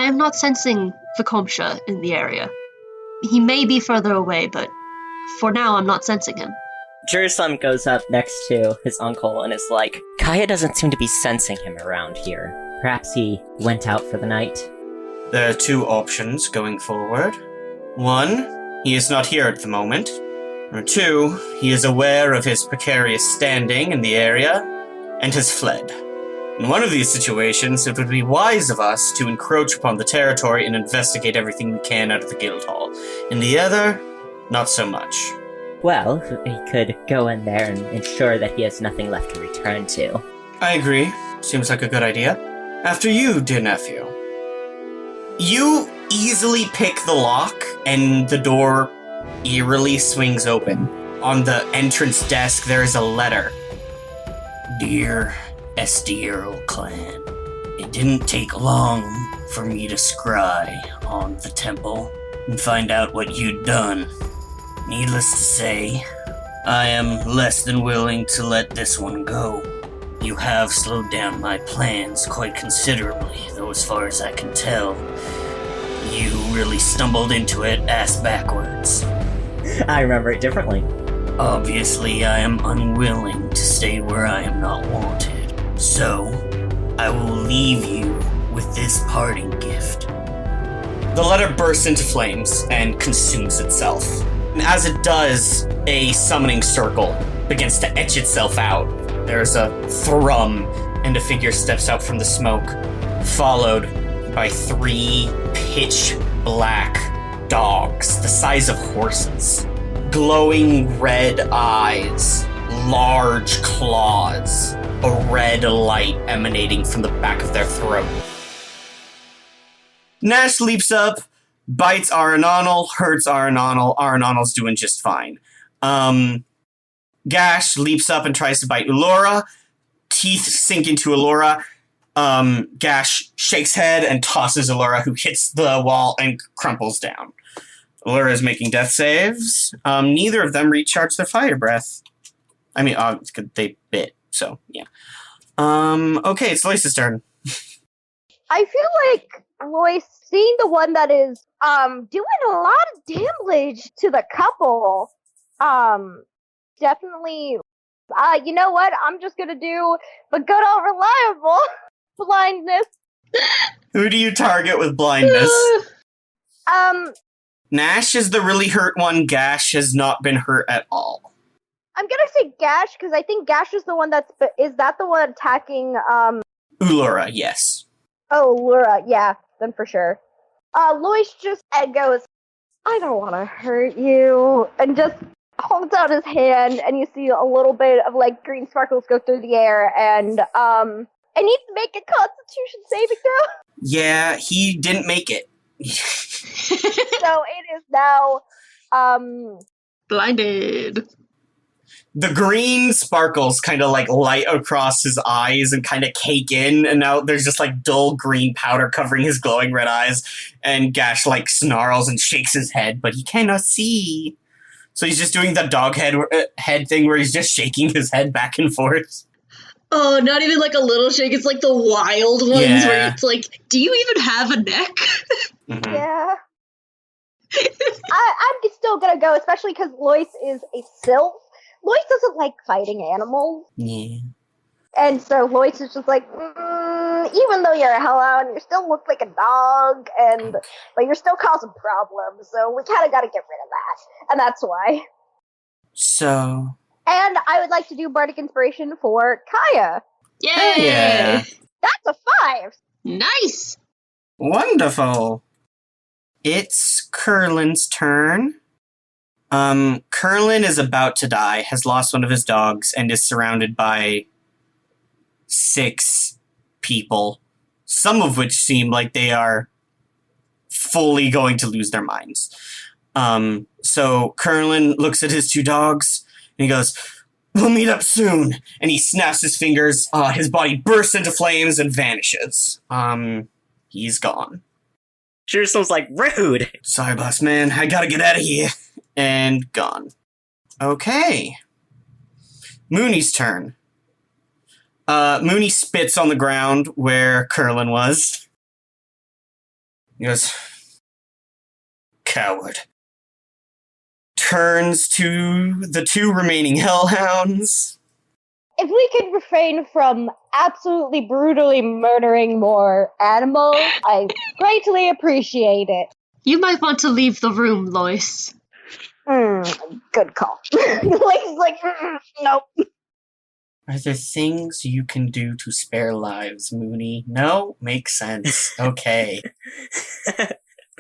I am not sensing Vakomsha in the area. He may be further away, but for now I'm not sensing him. Jerusalem goes up next to his uncle and is like, Kaya doesn't seem to be sensing him around here. Perhaps he went out for the night. There are two options going forward. One, he is not here at the moment. Or two, he is aware of his precarious standing in the area and has fled. In one of these situations, it would be wise of us to encroach upon the territory and investigate everything we can out of the guild hall. In the other, not so much. Well, he could go in there and ensure that he has nothing left to return to. I agree. Seems like a good idea. After you, dear nephew. You easily pick the lock, and the door eerily swings open. On the entrance desk, there is a letter. Dear Estiero clan, it didn't take long for me to scry on the temple and find out what you'd done. Needless to say, I am less than willing to let this one go. You have slowed down my plans quite considerably, though as far as I can tell, you really stumbled into it ass backwards. I remember it differently. Obviously, I am unwilling to stay where I am not wanted. So, I will leave you with this parting gift. The letter bursts into flames and consumes itself. And as it does, a summoning circle begins to etch itself out. There's a thrum, and a figure steps out from the smoke, followed by 3 pitch-black dogs, the size of horses. Glowing red eyes, large claws, a red light emanating from the back of their throat. Nash leaps up, bites Aranonal, hurts Aranonal. Aranonal's doing just fine. Gash leaps up and tries to bite Ulora. Teeth sink into Ulora. Gash shakes head and tosses Ulora, who hits the wall and crumples down. Ulora is making death saves. Neither of them recharge their fire breath. I mean, they bit, so yeah. Okay, it's Lois's turn. I feel like Lois, seeing the one that is doing a lot of damage to the couple, definitely, you know what? I'm just gonna do the good old reliable blindness. Who do you target with blindness? Nash is the really hurt one. Gash has not been hurt at all. I'm gonna say Gash, because I think Gash is the one is that the one attacking, Ulora, yes. Oh, Laura, yeah, then for sure. Lois just goes, I don't want to hurt you, and just holds out his hand, and you see a little bit of, like, green sparkles go through the air, and, I need to make a Constitution saving throw. Yeah, he didn't make it. So it is now, Blinded. The green sparkles kind of like light across his eyes and kind of cake in, and now there's just like dull green powder covering his glowing red eyes, and Gash like snarls and shakes his head, but he cannot see. So he's just doing the dog head thing where he's just shaking his head back and forth. Oh, not even like a little shake, it's like the wild ones where it's like, do you even have a neck? Mm-hmm. Yeah. I'm still gonna go, especially because Lois is a sylph. Lois doesn't like fighting animals. Yeah. And so Lois is just like, even though you're a hellhound, you still look like a dog, but you're still causing problems, so we kind of got to get rid of that. And that's why. So. And I would like to do Bardic Inspiration for Kaya. Yay! Yeah. That's a 5! Nice! Wonderful. It's Curlin's turn. Curlin is about to die, has lost one of his dogs, and is surrounded by 6 people, some of which seem like they are fully going to lose their minds. So Curlin looks at his 2 dogs, and he goes, "We'll meet up soon." And he snaps his fingers, his body bursts into flames and vanishes. He's gone. Jerusalem's like, rude! Sorry, boss man, I gotta get out of here. And gone. Okay. Mooney's turn. Mooney spits on the ground where Curlin was. He goes, coward. Turns to the two remaining hellhounds. If we could refrain from absolutely brutally murdering more animals, I greatly appreciate it. You might want to leave the room, Lois. Good call. Lake's like, nope. Are there things you can do to spare lives, Mooney? No? Makes sense. Okay. And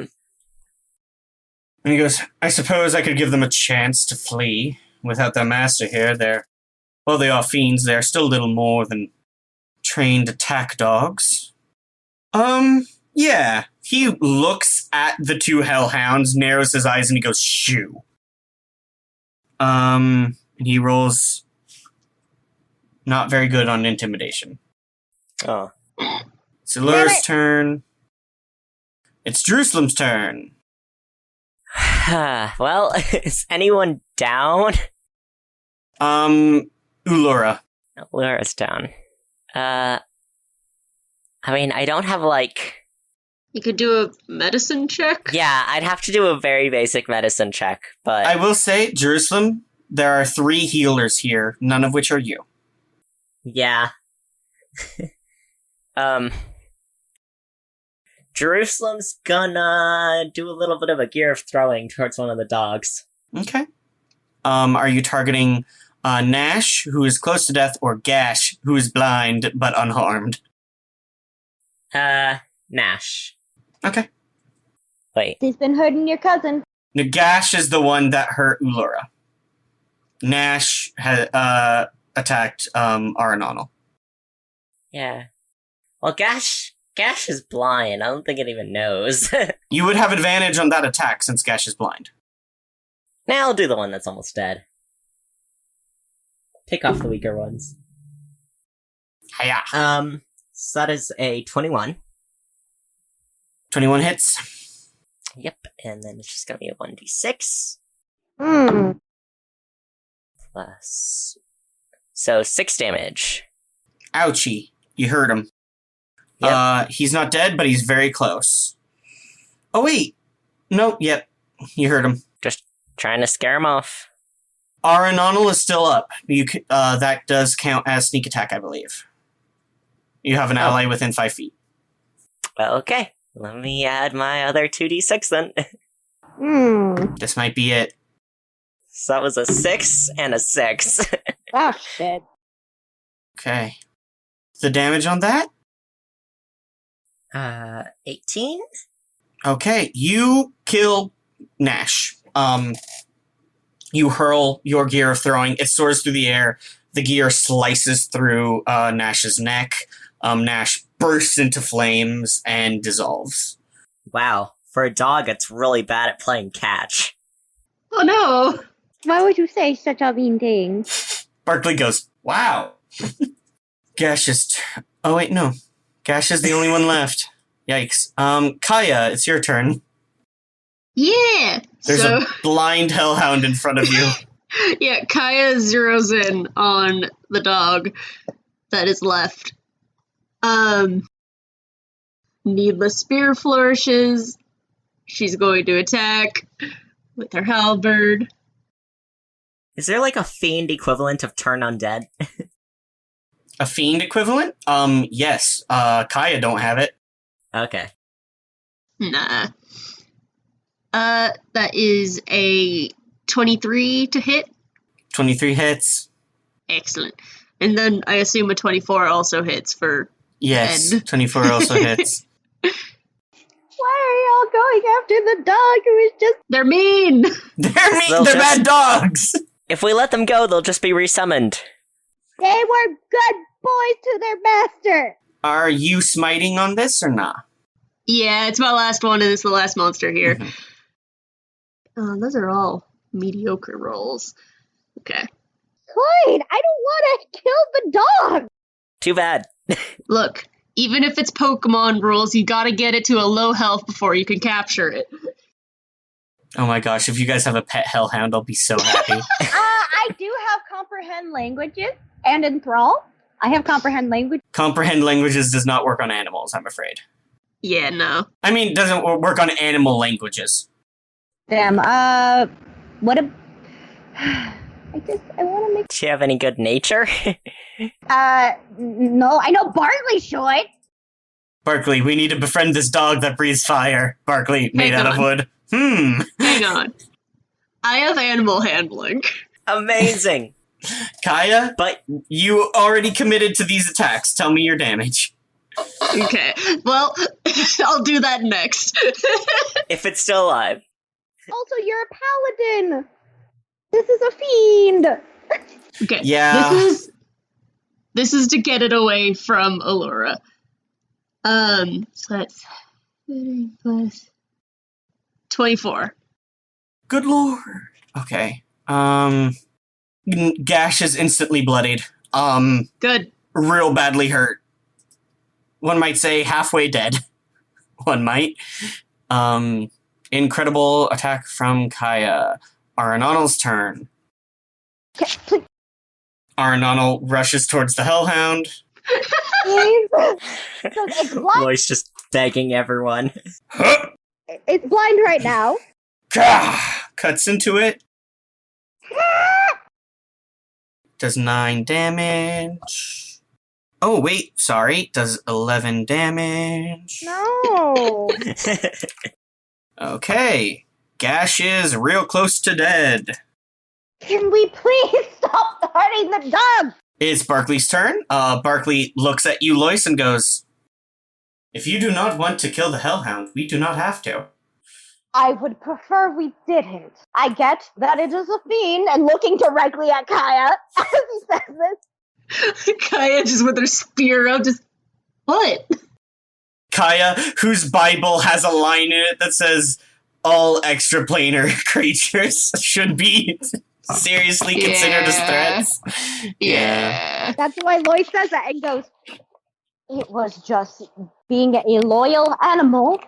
he goes, I suppose I could give them a chance to flee. Without their master here, they are fiends. They're still little more than trained attack dogs. Yeah. He looks at the two hellhounds, narrows his eyes, and he goes, shoo. And he rolls not very good on intimidation. Oh. It's Allura's turn. It's Jerusalem's turn. Well, is anyone down? Allura. Allura's down. I mean, I don't have, You could do a medicine check? Yeah, I'd have to do a very basic medicine check, but... I will say, Jerusalem, there are 3 healers here, none of which are you. Yeah. Jerusalem's gonna do a little bit of a gear of throwing towards one of the dogs. Okay. Are you targeting Nash, who is close to death, or Gash, who is blind but unharmed? Nash. Okay. Wait. He's been hurting your cousin. Now, Gash is the one that hurt Allura. Nash had attacked Arenonal. Yeah. Well, Gash is blind. I don't think it even knows. You would have advantage on that attack since Gash is blind. Now I'll do the one that's almost dead. Pick off the weaker ones. Hiya. So that is a 21. 21 hits. Yep, and then it's just gonna be a 1d6. Plus... So, 6 damage. Ouchie. You hurt him. Yep. He's not dead, but he's very close. Oh, wait. No, yep. You hurt him. Just trying to scare him off. Arenonal is still up. That does count as sneak attack, I believe. You have an ally within 5 feet. Well, okay. Let me add my other 2d6 then. This might be it. So that was a 6 and a 6. Oh, shit. Okay. The damage on that? 18? Okay, you kill Nash. You hurl your gear of throwing. It soars through the air. The gear slices through Nash's neck. Nash bursts into flames and dissolves. Wow. For a dog, it's really bad at playing catch. Oh no! Why would you say such a mean thing? Barkley goes, wow. Gash is... Oh, wait, no. Gash is the only one left. Yikes. Kaya, it's your turn. Yeah! There's a blind hellhound in front of you. Yeah, Kaya zeroes in on the dog that is left. Needless spear flourishes. She's going to attack with her halberd. Is there a fiend equivalent of turn undead? A fiend equivalent? Yes. Kaya don't have it. Okay. Nah. That is a 23 to hit. 23 hits. Excellent. And then I assume a 24 also hits for Yes, end. 24 also hits. Why are y'all going after the dog who is just... They're mean! They're bad dogs! If we let them go, they'll just be resummoned. They were good boys to their master! Are you smiting on this or not? Yeah, it's my last one and it's the last monster here. Those are all mediocre rolls. Okay. Clyde, I don't want to kill the dog! Too bad. Look, even if it's Pokemon rules, you gotta get it to a low health before you can capture it. Oh my gosh, if you guys have a pet hellhound, I'll be so happy. I do have comprehend languages and enthrall. I have comprehend language. Comprehend languages does not work on animals, I'm afraid. Yeah, no. I mean, it doesn't work on animal languages. Damn, what a... I want to make... Do you have any good nature? No, I know Bartley should. Barkley, we need to befriend this dog that breathes fire. Barkley, made Hang out of on. wood. Hang on. I have animal handling. Amazing. Kaya, But you already committed to these attacks. Tell me your damage. Okay, well, I'll do that next. if it's still alive. Also, you're a paladin. This is a fiend. Okay, Yeah. This is to get it away from Allura. So that's 30 plus 24. Good lord. Okay. Gash is instantly bloodied. Good. Real badly hurt. One might say halfway dead. One might. Incredible attack from Kaya. Arenonal's turn. Arenonal rushes towards the Hellhound. Please. So it's blind. Lois just begging everyone. Huh! It's blind right now. Gah! Cuts into it. Does 9 damage. Oh, wait, sorry. Does 11 damage. No. Okay. Gash is real close to dead. Can we please stop hurting the dog? It's Barkley's turn. Barkley looks at you, Lois, and goes, "If you do not want to kill the Hellhound, we do not have to." I would prefer we didn't. I get that it is a fiend, and looking directly at Kaya as he says this. Kaya just with her spear out, just... What? Kaya, whose Bible has a line in it that says, "All extraplanar creatures should be seriously considered as threats." Yeah. That's why Lois says that and goes, it was just being a loyal animal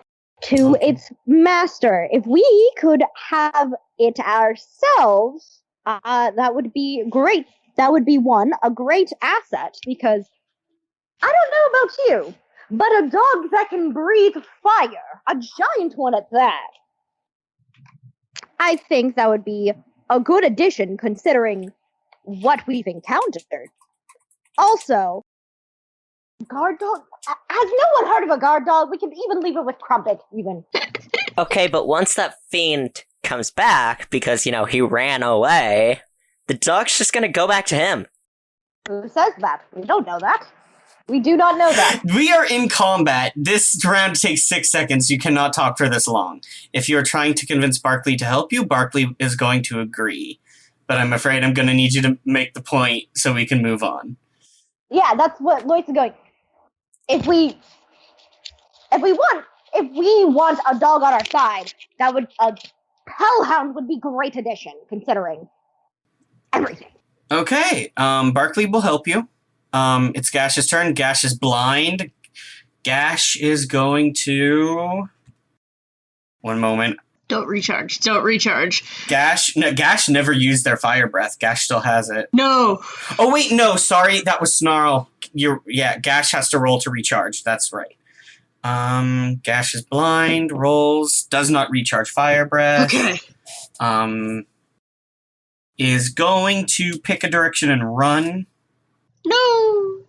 to its master. If we could have it ourselves, that would be great. That would be a great asset, because I don't know about you, but a dog that can breathe fire, a giant one at that, I think that would be a good addition considering what we've encountered. Also, guard dog? Has no one heard of a guard dog? We can even leave it with Crumpet, even. Okay, but once that fiend comes back, because, he ran away, the dog's just gonna go back to him. Who says that? We don't know that. We do not know that. We are in combat. This round takes 6 seconds. You cannot talk for this long. If you are trying to convince Barkley to help you, Barkley is going to agree. But I'm afraid I'm going to need you to make the point so we can move on. Yeah, that's what Lois is going. If we want a dog on our side, a hellhound would be great addition, considering everything. Okay, Barkley will help you. It's Gash's turn. Gash is blind. Gash is going to... One moment. Don't recharge. Gash never used their fire breath. Gash still has it. No. Oh, wait, no, sorry. That was Snarl. Gash has to roll to recharge. That's right. Gash is blind, rolls, does not recharge fire breath. Okay. Is going to pick a direction and run. No.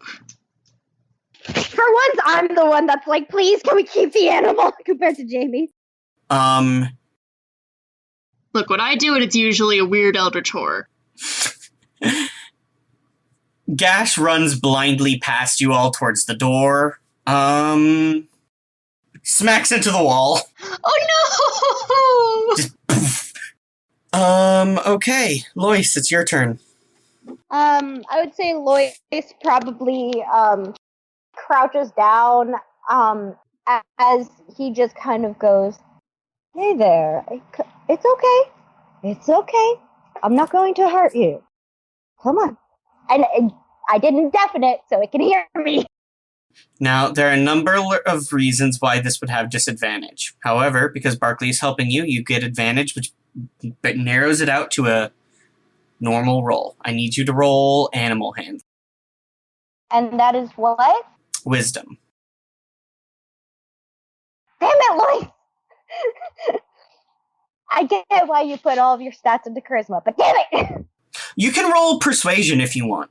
For once, I'm the one that's like, please, can we keep the animal, compared to Jamie. Look, when I do it, it's usually a weird eldritch horror. Gash runs blindly past you all towards the door. Smacks into the wall. Oh no! Just poof. Okay. Lois, it's your turn. I would say Lois probably, crouches down, as he just kind of goes, "Hey there, it's okay. It's okay. I'm not going to hurt you. Come on." And I did indefinite, so it can hear me. Now, there are a number of reasons why this would have disadvantage. However, because Barkley is helping you, you get advantage, which narrows it out to a normal roll. I need you to roll Animal Hand. And that is what? Wisdom. it, Lloyd! I get why you put all of your stats into charisma, but damn it! You can roll persuasion if you want.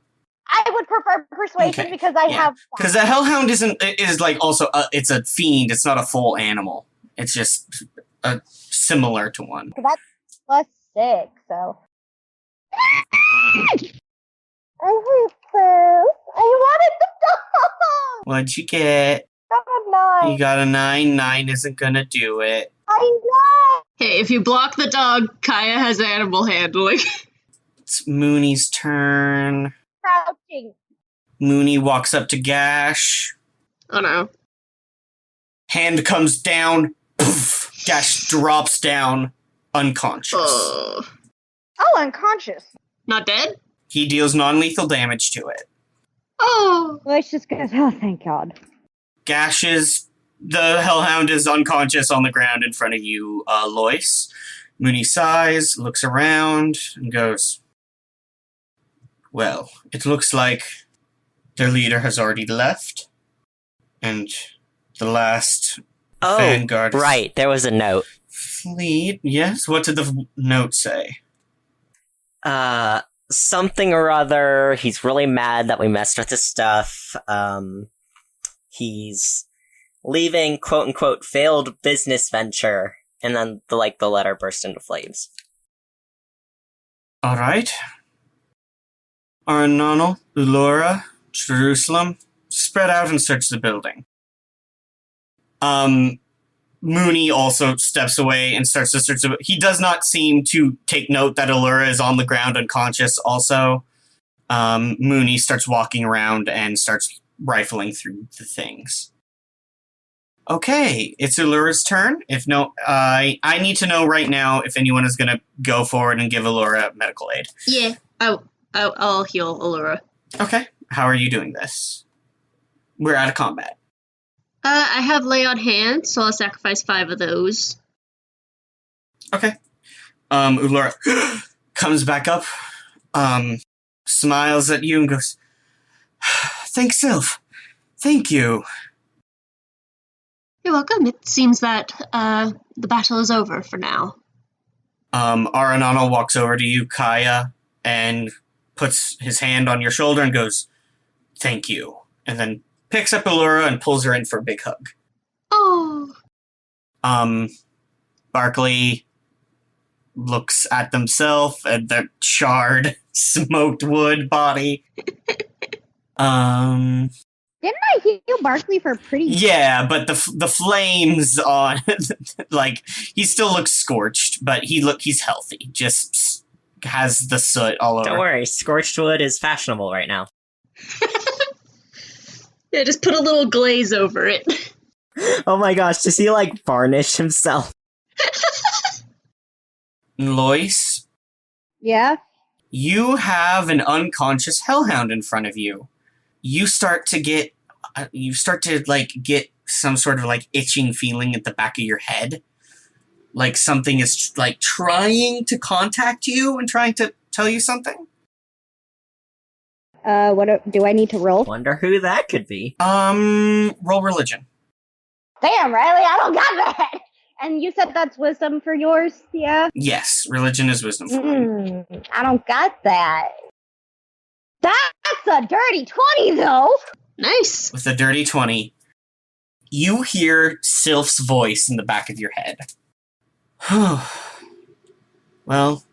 I would prefer persuasion Okay, because I have... Because the hellhound is like also it's a fiend. It's not a full animal. It's just similar to one. That's +6, so... I hate this. I wanted the dog! What'd you get? Got a 9. You got a 9. 9 isn't gonna do it. I know! Hey, if you block the dog, Kaya has animal handling. It's Mooney's turn. Crouching. Mooney walks up to Gash. Oh no. Hand comes down. Poof. Gash drops down, unconscious. Oh. Oh, unconscious. Not dead? He deals non-lethal damage to it. Oh. Let's just go. Oh, thank God. The hellhound is unconscious on the ground in front of you, Lois. Mooney sighs, looks around, and goes, well, it looks like their leader has already left, and the last vanguard... Oh, right, there was a note. Fleet, yes? What did the note say? Something or other, he's really mad that we messed with his stuff, he's leaving quote-unquote failed business venture, and then the letter burst into flames. Alright. Arnonal, Ulora, Jerusalem, spread out and search the building. Mooney also steps away and starts to search. He does not seem to take note that Allura is on the ground unconscious also. Mooney starts walking around and starts rifling through the things. Okay, it's Allura's turn. I need to know right now if anyone is going to go forward and give Allura medical aid. Yeah, I'll heal Allura. Okay, how are you doing this? We're out of combat. I have lay on hands, so I'll sacrifice 5 of those. Okay. Ulora comes back up, smiles at you and goes, thanks, Sylph. Thank you. You're welcome. It seems that the battle is over for now. Aranano walks over to you, Kaya, and puts his hand on your shoulder and goes, thank you. And then picks up Allura and pulls her in for a big hug. Oh. Barkley looks at themselves and their charred, smoked wood body. Didn't I heal Barkley for pretty... Yeah, but the flames on... he still looks scorched, but he's healthy. Just has the soot all over. Don't worry, scorched wood is fashionable right now. Yeah, just put a little glaze over it. Oh my gosh, does he, varnish himself? Lois? Yeah? You have an unconscious hellhound in front of you. You start to get some sort of itching feeling at the back of your head. Like something is trying to contact you and trying to tell you something. What do I need to roll? Wonder who that could be. Roll religion. Damn, Riley, I don't got that! And you said that's wisdom for yours, yeah? Yes, religion is wisdom for mine. I don't got that. That's a dirty 20, though! Nice. With a dirty 20, you hear Sylph's voice in the back of your head. Well,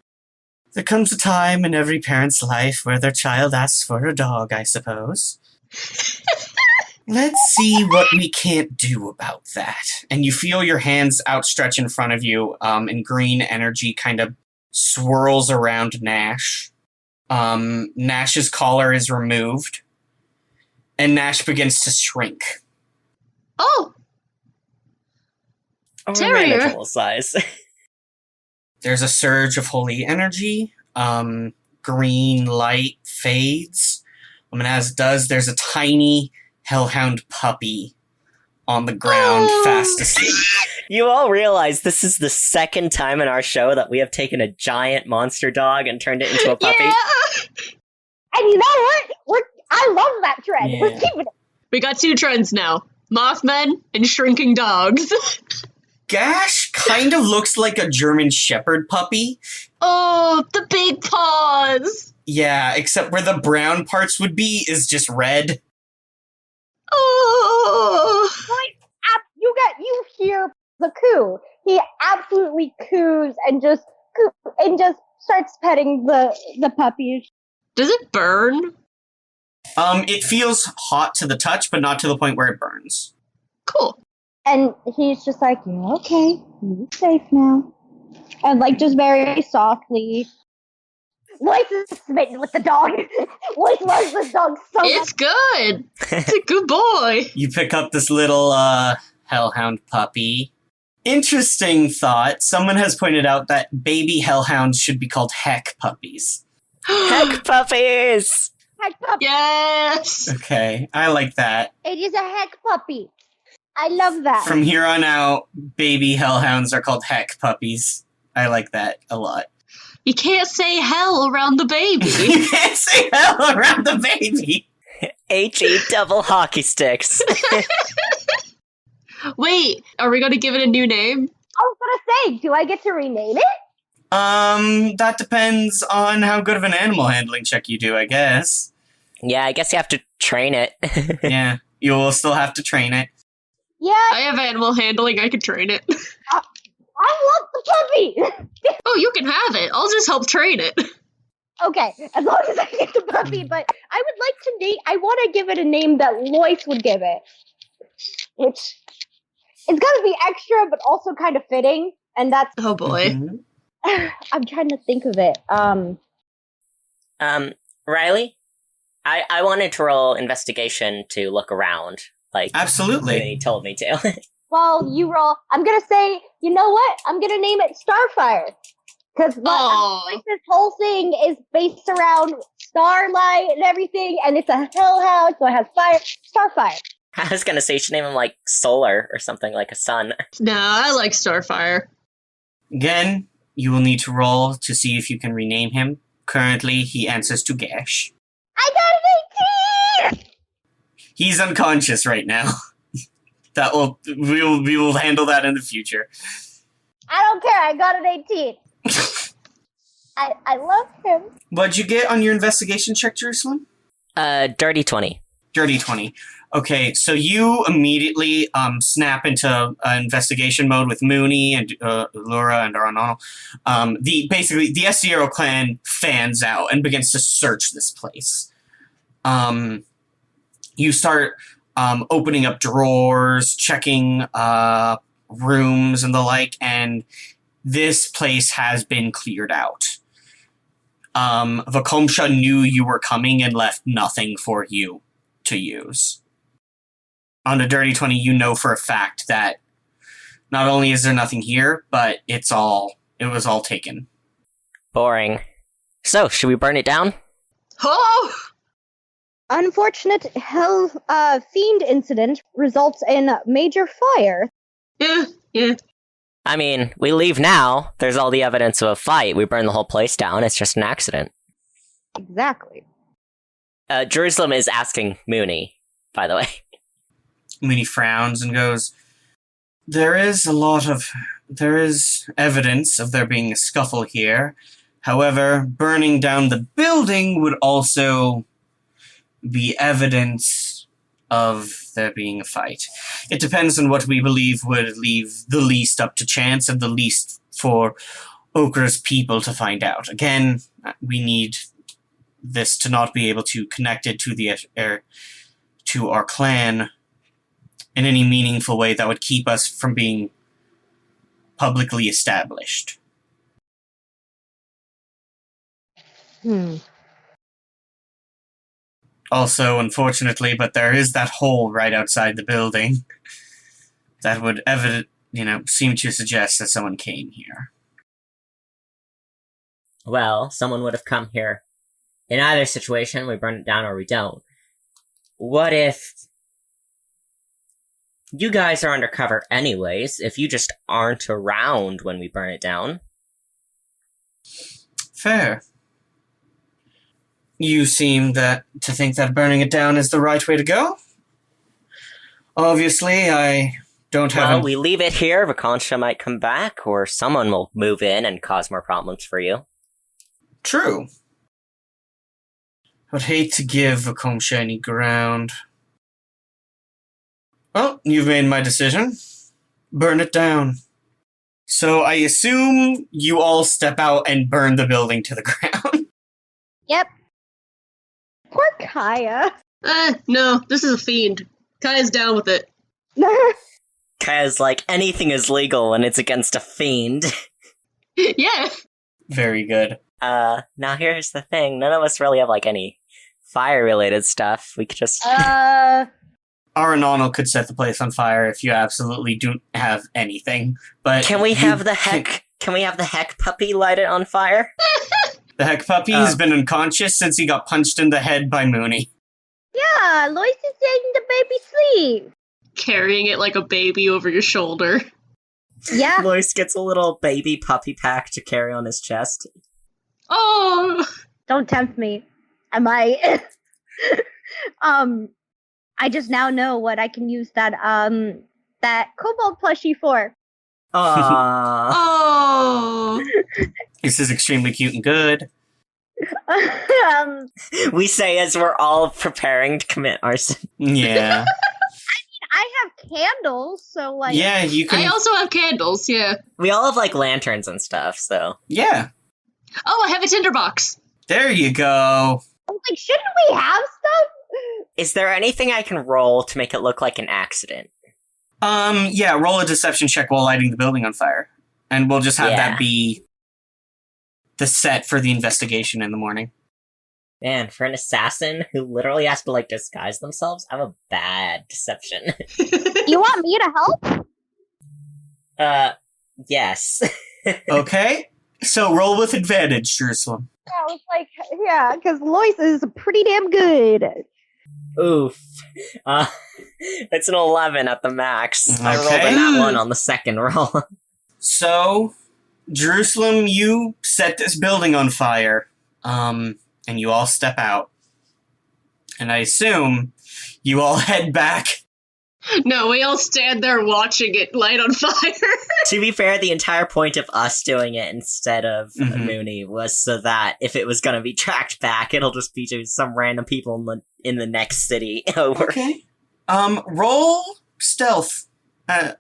there comes a time in every parent's life where their child asks for a dog, I suppose. Let's see what we can't do about that. And you feel your hands outstretched in front of you, and green energy kind of swirls around Nash. Nash's collar is removed, and Nash begins to shrink. Oh! Terrier. Manageable size. There's a surge of holy energy. Green light fades. And as it does, there's a tiny hellhound puppy on the ground, fast asleep. You all realize this is the second time in our show that we have taken a giant monster dog and turned it into a puppy. Yeah. And you know what? I love that trend. Yeah. We're keeping it. We got 2 trends now. Mothmen and shrinking dogs. Gash kind of looks like a German Shepherd puppy. Oh, the big paws! Yeah, except where the brown parts would be is just red. Oh! You hear the coo. He absolutely coos and just starts petting the puppy. Does it burn? It feels hot to the touch, but not to the point where it burns. Cool. And he's just like, "You're okay. You're safe now." And like just very softly. Lois is smitten with the dog. Lois loves this dog so much. It's good. It's a good boy. You pick up this little, hellhound puppy. Interesting thought. Someone has pointed out that baby hellhounds should be called heck puppies. Heck puppies! Heck puppy. Yes. Okay, I like that. It is a heck puppy. I love that. From here on out, baby hellhounds are called heck puppies. I like that a lot. You can't say hell around the baby. You can't say hell around the baby. HE double hockey sticks. Wait, are we going to give it a new name? I was gonna say, do I get to rename it? That depends on how good of an animal handling check you do, I guess. Yeah, I guess you have to train it. Yeah, you will still have to train it. Yeah, I have animal handling. I can train it. I love the puppy. Oh, you can have it. I'll just help train it. Okay, as long as I get the puppy, but I would like to name. I want to give it a name that Lois would give it, which it's got to be extra, but also kind of fitting. And that's. Oh boy. Mhm. I'm trying to think of it. Riley? I wanted to roll investigation to look around. Like, Absolutely. he told me to. Well, you roll. I'm gonna say. You know what? I'm gonna name it Starfire. Because Aw. this whole thing is based around starlight and everything, and it's a hellhound, so it has fire. Starfire. I was gonna say you should name him like Solar or something, like a sun. No, I like Starfire. Again, you will need to roll to see if you can rename him. Currently, he answers to Gash. I got an 18! He's unconscious right now. We will handle that in the future. I don't care, I got an 18. I love him. What'd you get on your investigation check, Jerusalem? Dirty 20. Dirty 20. Okay, so you immediately snap into investigation mode with Mooney and Laura and Arnal. The Estiero clan fans out and begins to search this place. You start opening up drawers, checking rooms and the like, and this place has been cleared out. Vakomsha knew you were coming and left nothing for you to use. On a Dirty 20, you know for a fact that not only is there nothing here, but it was all taken. Boring. So, should we burn it down? Oh! Unfortunate fiend incident results in major fire. Yeah. I mean, we leave now. There's all the evidence of a fight. We burn the whole place down. It's just an accident. Exactly. Jerusalem is asking Mooney, by the way. Mooney frowns and goes, There is evidence of there being a scuffle here. However, burning down the building would also be evidence of there being a fight. It depends on what we believe would leave the least up to chance and the least for Okra's people to find out. Again, we need this to not be able to connect it to our clan in any meaningful way that would keep us from being publicly established. Also, unfortunately, but there is that hole right outside the building that would seem to suggest that someone came here. Well, someone would have come here. In either situation, we burn it down or we don't. What if you guys are undercover anyways, if you just aren't around when we burn it down? Fair. You seem to think that burning it down is the right way to go. Obviously, I don't have Well, an- we leave it here. Vakonsha might come back, or someone will move in and cause more problems for you. True. I'd hate to give Vakomsha any ground. Well, you've made my decision. Burn it down. So I assume you all step out and burn the building to the ground. Yep. Poor Kaya. No, this is a fiend. Kaya's down with it. Kaya's like, anything is legal when it's against a fiend. Yeah. Very good. Now here's the thing. None of us really have, like, any fire-related stuff. We could just... Aranano could set the place on fire if you absolutely don't have anything. But Can we have the heck puppy light it on fire? The heck puppy has been unconscious since he got punched in the head by Mooney. Yeah, Lois is letting the baby sleep. Carrying it like a baby over your shoulder. Yeah. Lois gets a little baby puppy pack to carry on his chest. Oh! Don't tempt me. I might. I just now know what I can use that kobold plushie for. Aww. Oh! This is extremely cute and good. We say as we're all preparing to commit arson. Yeah. I have candles, so like. Yeah, you can. I also have candles, yeah. We all have, like, lanterns and stuff, so... Yeah. Oh, I have a tinderbox. There you go. I'm like, shouldn't we have stuff? Is there anything I can roll to make it look like an accident? Yeah, roll a deception check while lighting the building on fire. And we'll just have that be the set for the investigation in the morning. Man, for an assassin who literally has to, like, disguise themselves, I have a bad deception. You want me to help? Yes. Okay, so roll with advantage, Jerusalem. I was like, yeah, because Lois is pretty damn good. Oof. It's an 11 at the max. I rolled Okay. a nat 1 on the second roll. So, Jerusalem, you set this building on fire, and you all step out. And I assume you all head back. No, we all stand there watching it light on fire. To be fair, the entire point of us doing it instead of Mhm. Mooney was so that if it was going to be tracked back, it'll just be to some random people in the next city over. Okay. Roll stealth.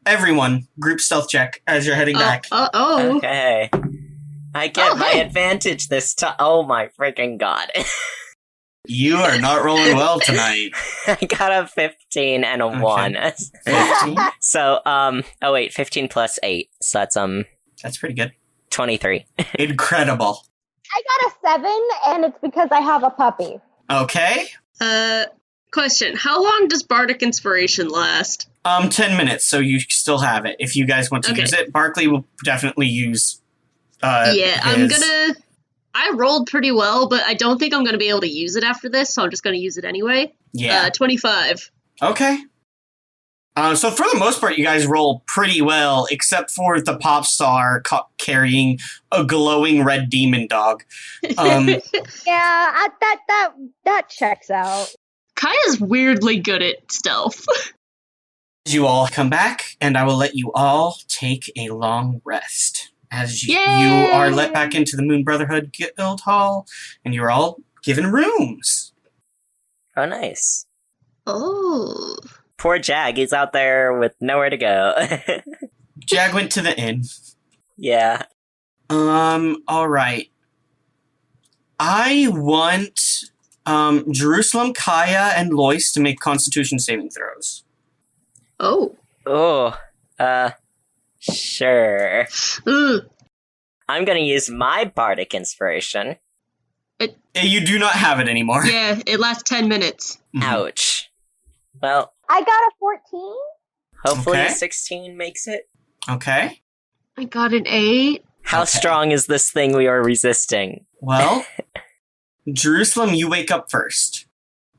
Everyone, group stealth check as you're heading back. Oh. Okay. I get my advantage this time. Oh my freaking god. You are not rolling well tonight. I got a 15 and a 1. 15. So, 15 plus 8. So that's, That's pretty good. 23. Incredible. I got a 7, and it's because I have a puppy. Okay. Question. How long does Bardic Inspiration last? 10 minutes, so you still have it. If you guys want to Okay. use it, Barkley will definitely use Yeah, I rolled pretty well, but I don't think I'm gonna be able to use it after this, so I'm just gonna use it anyway. Yeah. 25. Okay. So for the most part, you guys roll pretty well, except for the pop star carrying a glowing red demon dog. Yeah, that checks out. Kaya's weirdly good at stealth. You all come back, and I will let you all take a long rest. As you Yay! are let back into the Moon Brotherhood Guild Hall, and you're all given rooms. Oh, nice. Oh. Poor Jag, he's out there with nowhere to go. Jag went to the inn. Yeah. Alright. I want, Jerusalem, Kaya, and Lois to make Constitution saving throws. Oh. Oh, sure. Ugh. I'm gonna use my bardic inspiration. You do not have it anymore. Yeah, it lasts 10 minutes. Mhm. Ouch. Well, I got a 14. hopefully Okay. 16 makes it. Okay. I got an 8. How Okay. strong is this thing we are resisting? Well, Jerusalem, you wake up first.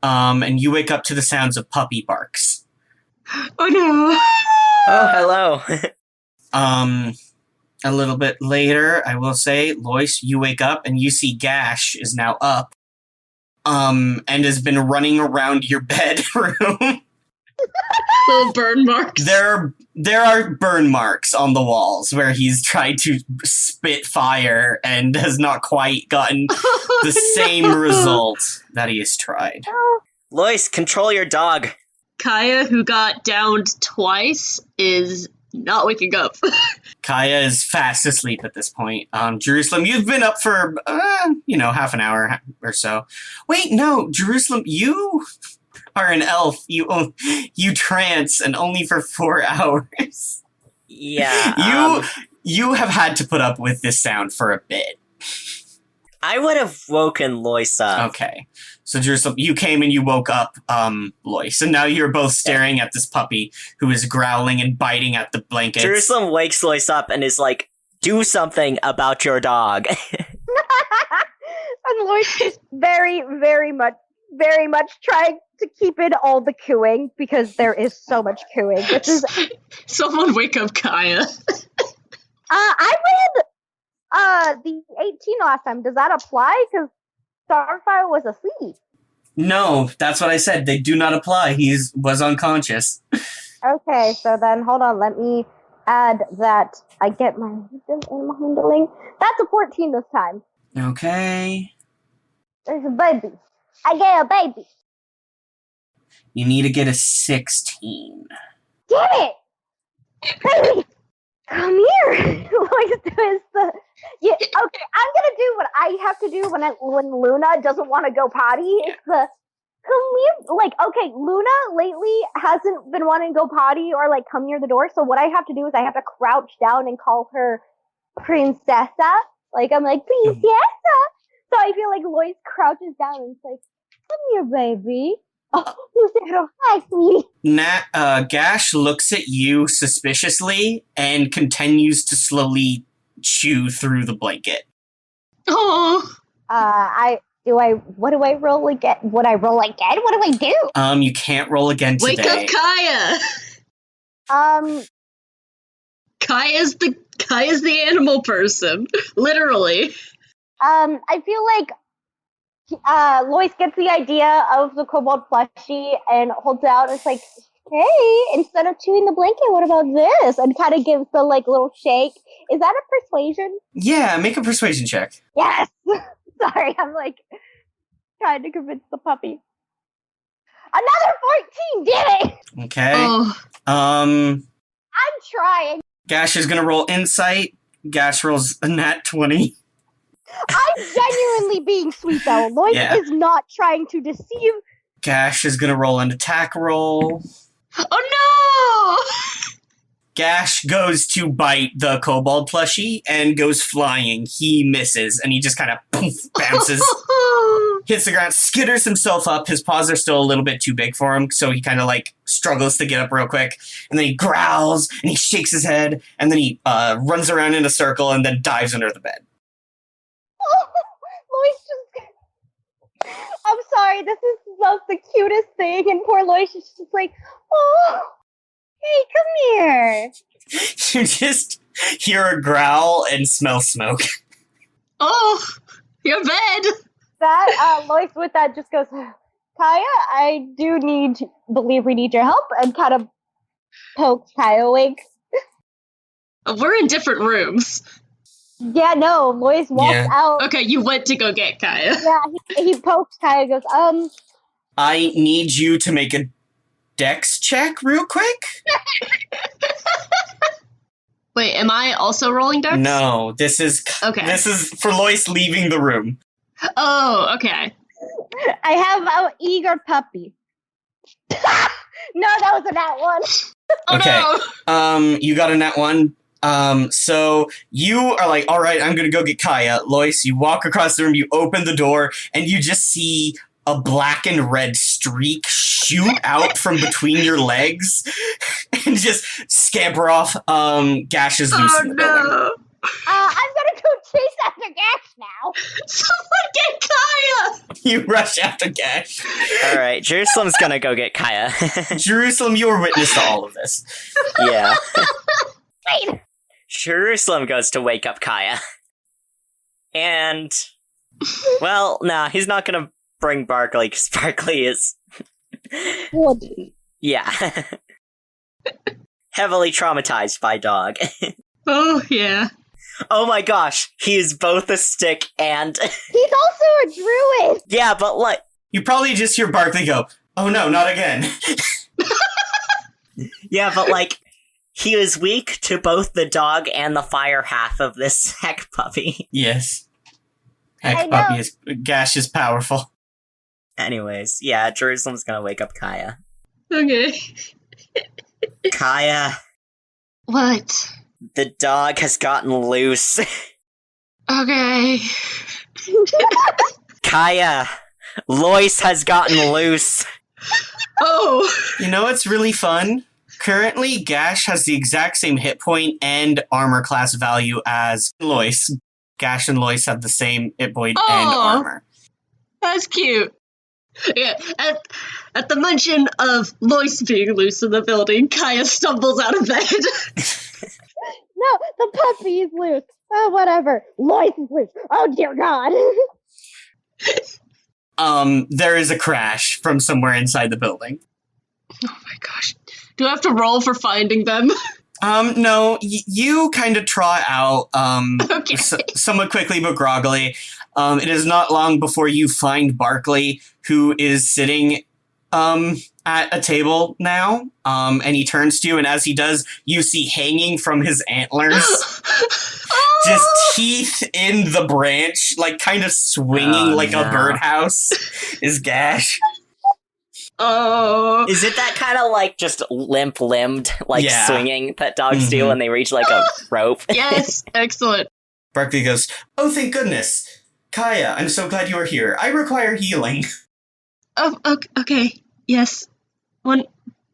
And you wake up to the sounds of puppy barks. Oh no. Oh, hello. A little bit later, I will say, Lois, you wake up and you see Gash is now up. And has been running around your bedroom. Little burn marks. There are burn marks on the walls where he's tried to spit fire and has not quite gotten the same result that he has tried. Lois, control your dog. Kaya, who got downed twice, is not waking up. Kaya is fast asleep at this point. Jerusalem, you've been up for, half an hour or so. Wait, no, Jerusalem, you are an elf. You trance, and only for 4 hours. Yeah. You have had to put up with this sound for a bit. I would have woken Lois up. Okay. So Jerusalem, you came and you woke up Lois, and now you're both staring at this puppy who is growling and biting at the blankets. Jerusalem wakes Lois up and is like, do something about your dog. And Lois is very, very much trying to keep in all the cooing because there is so much cooing. This is Someone wake up Kaya. I read the 18 last time. Does that apply? Because Starfire was asleep. No, that's what I said. They do not apply. He was unconscious. Okay, so then hold on. Let me add that I get my animal handling. That's a 14 this time. Okay. There's a baby. I get a baby. You need to get a 16. Damn it! Baby, come here. Lois does the. Yeah, okay, I'm gonna do what I have to do when Luna doesn't want to go potty. It's the come here. Like, okay, Luna lately hasn't been wanting to go potty or like come near the door. So what I have to do is I have to crouch down and call her princessa. Like I'm like princessa. So I feel like Lois crouches down and it's like, come here, baby. Oh, you said, oh, hi, sweetie. Gash looks at you suspiciously and continues to slowly chew through the blanket. Oh. What do I roll again? Would I roll again? What do I do? You can't roll again today. Wake up Kaya. Kaya's the animal person. Literally. I feel like Lois gets the idea of the kobold plushie and holds it out and it's like, hey, instead of chewing the blanket, what about this? And kind of gives the like little shake. Is that a persuasion? Yeah, make a persuasion check. Yes! Sorry, I'm like trying to convince the puppy. Another 14, did it! Okay. Oh. I'm trying. Gash is gonna roll insight. Gash rolls a nat 20. I'm genuinely being sweet though. Lois is not trying to deceive. Gash is gonna roll an attack roll. Oh no! Gash goes to bite the kobold plushie and goes flying. He misses, and he just kind of bounces, hits the ground, skitters himself up. His paws are still a little bit too big for him, so he kind of like struggles to get up real quick. And then he growls, and he shakes his head, and then he runs around in a circle and then dives under the bed. Lois just... I'm sorry, this is the cutest thing, and poor Lois is just like, oh, hey, come here. You just hear a growl and smell smoke. Oh, your bed. That, Lois with that just goes, Kaya, I do believe we need your help, and kind of pokes Kaya awake. We're in different rooms. Yeah, no, Lois walks out. Okay, you went to go get Kaya. Yeah, he pokes Kaya and goes, I need you to make a dex check real quick. Wait, am I also rolling dex? No, this is for Lois leaving the room. Oh, okay. I have an eager puppy. No, that was a nat one. Oh no. You got a nat one. So you are like, all right, I'm gonna go get Kaya. Lois, you walk across the room, you open the door, and you just see a black and red streak shoot out from between your legs and just scamper off. Gash is loose in the building. I'm gonna go chase after Gash now. Someone get Kaya! You rush after Gash. Alright, Jerusalem's gonna go get Kaya. Jerusalem, you were witness to all of this. Yeah. Wait. Jerusalem goes to wake up Kaya. And, well, nah, he's not gonna bring Barkley, because Barkley is... What? Yeah. Heavily traumatized by dog. Oh, yeah. Oh my gosh, he is both a stick and... He's also a druid! Yeah, but like... You probably just hear Barkley go, "Oh no, not again." Yeah, but like... He is weak to both the dog and the fire half of this heck puppy. Yes. I Heck, know. puppy is... Gash is powerful. Anyways, yeah, Jerusalem's gonna wake up Kaya. Okay. Kaya, What? the dog has gotten loose. Okay. Kaya, Lois has gotten loose. Oh! You know what's really fun? Currently, Gash has the exact same hit point and armor class value as Lois. Gash and Lois have the same hit point and Aw. armor. That's cute. Yeah, at the mention of Lois being loose in the building, Kaya stumbles out of bed. No, the puppy is loose. Oh, whatever. Lois is loose. Oh, dear God. There is a crash from somewhere inside the building. Oh my gosh. Do I have to roll for finding them? No, you kind of trot out, Okay. somewhat quickly but groggily. It is not long before you find Barkley, who is sitting, at a table now, and he turns to you, and as he does, you see hanging from his antlers, just teeth in the branch, like kind of swinging like a birdhouse, is Gash. Oh. Is it that kind of like just limp-limbed, like Yeah. swinging that dogs do when they reach like a rope? Yes, excellent. Barkley goes, "Oh, thank goodness. Kaya, I'm so glad you are here. I require healing." Oh, okay. Yes. One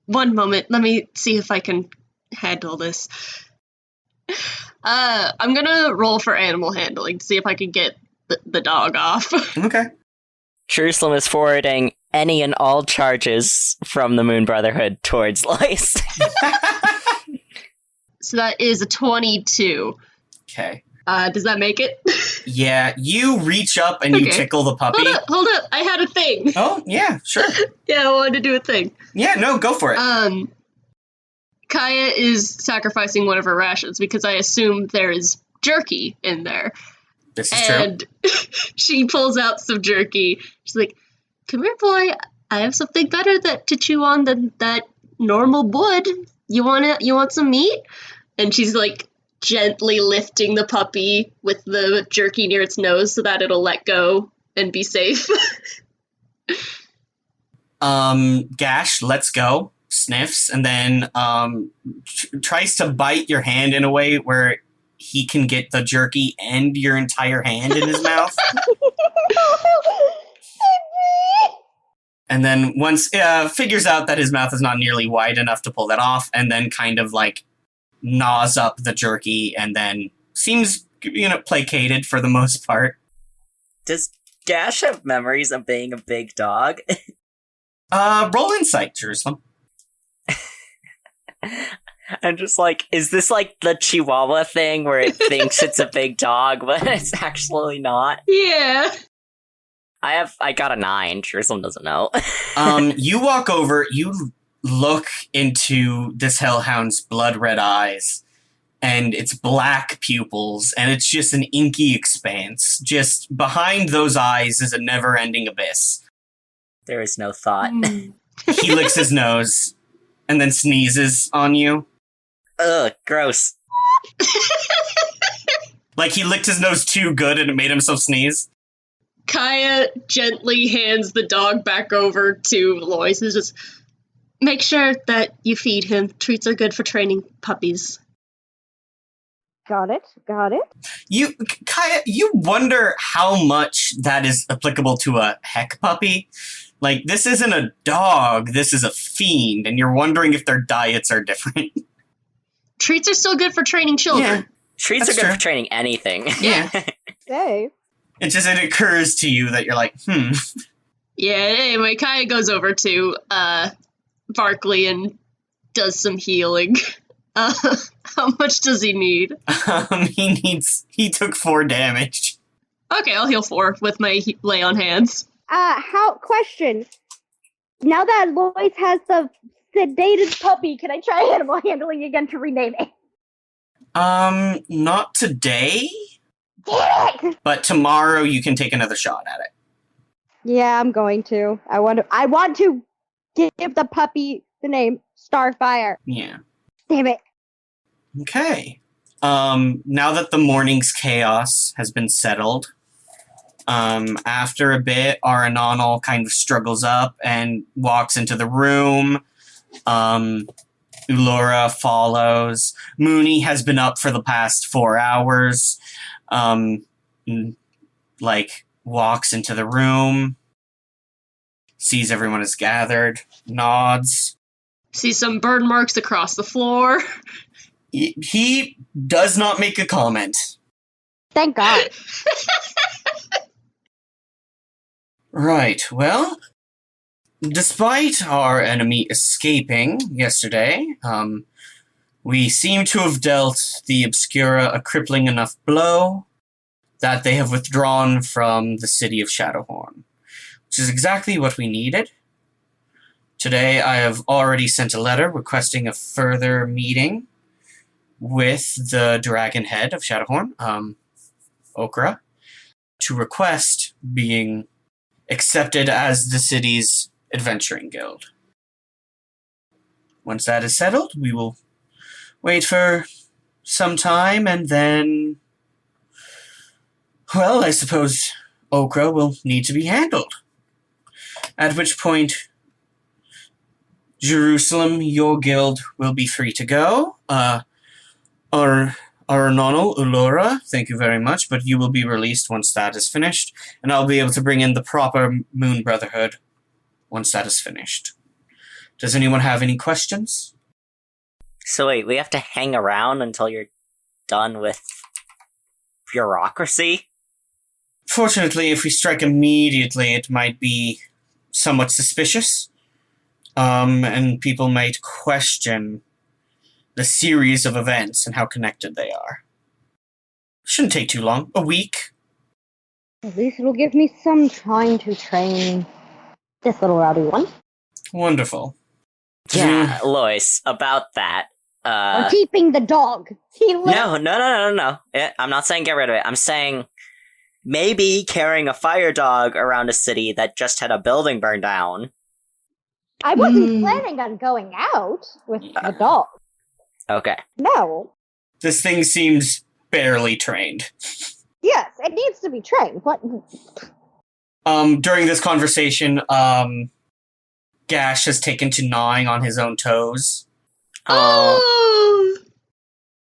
moment. Let me see if I can handle this. I'm gonna roll for animal handling to see if I can get the dog off. Okay. Jerusalem is forwarding any and all charges from the Moon Brotherhood towards Lois. So that is a 22. Okay. Does that make it? Yeah, you reach up and you Okay. tickle the puppy. Hold up. I had a thing. Oh, yeah, sure. Yeah, I wanted to do a thing. Yeah, no, go for it. Kaya is sacrificing one of her rations because I assume there is jerky in there. This is true. And she pulls out some jerky. She's like, "Come here, boy. I have something better to chew on than that normal wood. You want some meat?" And she's like gently lifting the puppy with the jerky near its nose so that it'll let go and be safe. Gash lets go, sniffs, and then tries to bite your hand in a way where he can get the jerky and your entire hand in his mouth. And then once figures out that his mouth is not nearly wide enough to pull that off, and then kind of like gnaws up the jerky, and then seems placated for the most part. Does Gash have memories of being a big dog? Roll insight, Jerusalem. I'm just like, is this like the Chihuahua thing where it thinks it's a big dog, but it's actually not? Yeah. I got a 9. Jerusalem doesn't know. You walk over, you look into this hellhound's blood red eyes, and its black pupils, and it's just an inky expanse. Just behind those eyes is a never-ending abyss. There is no thought. He licks his nose, and then sneezes on you. Ugh, gross. Like he licked his nose too good and it made himself sneeze. Kaya gently hands the dog back over to Lois and just, "Make sure that you feed him. Treats are good for training puppies." Got it. Kaya, you wonder how much that is applicable to a heck puppy. Like, this isn't a dog, this is a fiend, and you're wondering if their diets are different. Treats are still good for training children. Yeah. Treats That's are good true. for training anything. Yeah. Say. It occurs to you that you're like, Yeah, anyway, Kaya goes over to Barkley and does some healing. How much does he need? He took 4 damage. Okay, I'll heal 4 with my lay on hands. Question. Now that Lois has the sedated puppy. Can I try animal handling again to rename it? Not today, Damn it! but tomorrow you can take another shot at it. Yeah, I'm going to. I want to give the puppy the name Starfire. Yeah. Damn it. Okay. Now that the morning's chaos has been settled, after a bit, Aranonal kind of struggles up and walks into the room. Ulora follows. Mooney has been up for the past 4 hours. Walks into the room, sees everyone is gathered, nods. See some burn marks across the floor. He does not make a comment. Thank God. Right, well, despite our enemy escaping yesterday, we seem to have dealt the Obscura a crippling enough blow that they have withdrawn from the city of Shadowhorn, which is exactly what we needed. Today I have already sent a letter requesting a further meeting with the Dragon Head of Shadowhorn, Okra, to request being accepted as the city's adventuring guild. Once that is settled, we will wait for some time and then, well, I suppose Okra will need to be handled. At which point, Jerusalem, your guild will be free to go. Aranonal, Ulora, thank you very much, but you will be released once that is finished, and I'll be able to bring in the proper Moon Brotherhood once that is finished. Does anyone have any questions? So wait, we have to hang around until you're done with bureaucracy? Fortunately, if we strike immediately, it might be somewhat suspicious, and people might question the series of events and how connected they are. Shouldn't take too long. A week. At least it'll give me some time to train this little rowdy one. Wonderful. Yeah, Lois, about that. Or keeping the dog. No. I'm not saying get rid of it. I'm saying maybe carrying a fire dog around a city that just had a building burn down. I wasn't planning on going out with the dog. Okay. No. This thing seems barely trained. Yes, it needs to be trained. What? During this conversation, Gash has taken to gnawing on his own toes. Oh!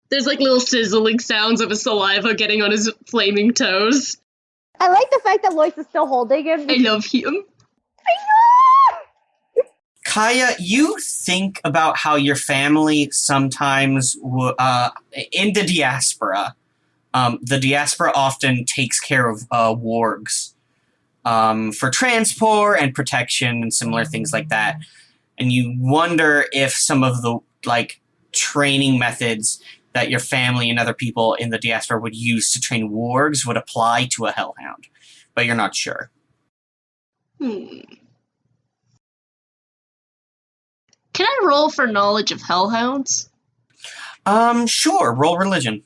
There's like little sizzling sounds of his saliva getting on his flaming toes. I like the fact that Lois is still holding him. I love him. Kaya, you think about how your family sometimes, in the diaspora often takes care of wargs for transport and protection and similar things like that. And you wonder if some of the training methods that your family and other people in the diaspora would use to train wargs would apply to a hellhound, but you're not sure. Can I roll for knowledge of hellhounds? Sure. Roll religion.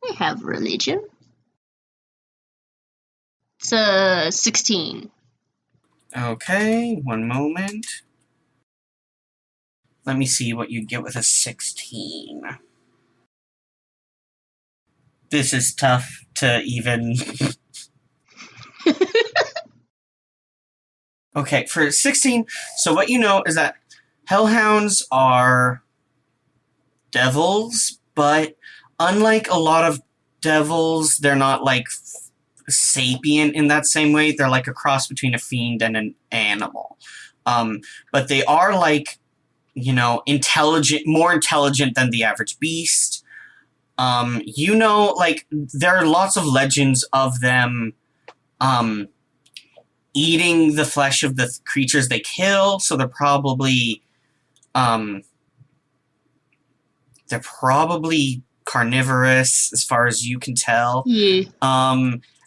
I have religion. It's 16. Okay, one moment. Let me see what you get with a 16. This is tough to even... Okay, for 16, so what you know is that hellhounds are devils, but unlike a lot of devils, they're not sapient in that same way. They're like a cross between a fiend and an animal. But they are intelligent, more intelligent than the average beast. There are lots of legends of them, eating the flesh of the creatures they kill, so they're probably carnivorous as far as you can tell. Yeah.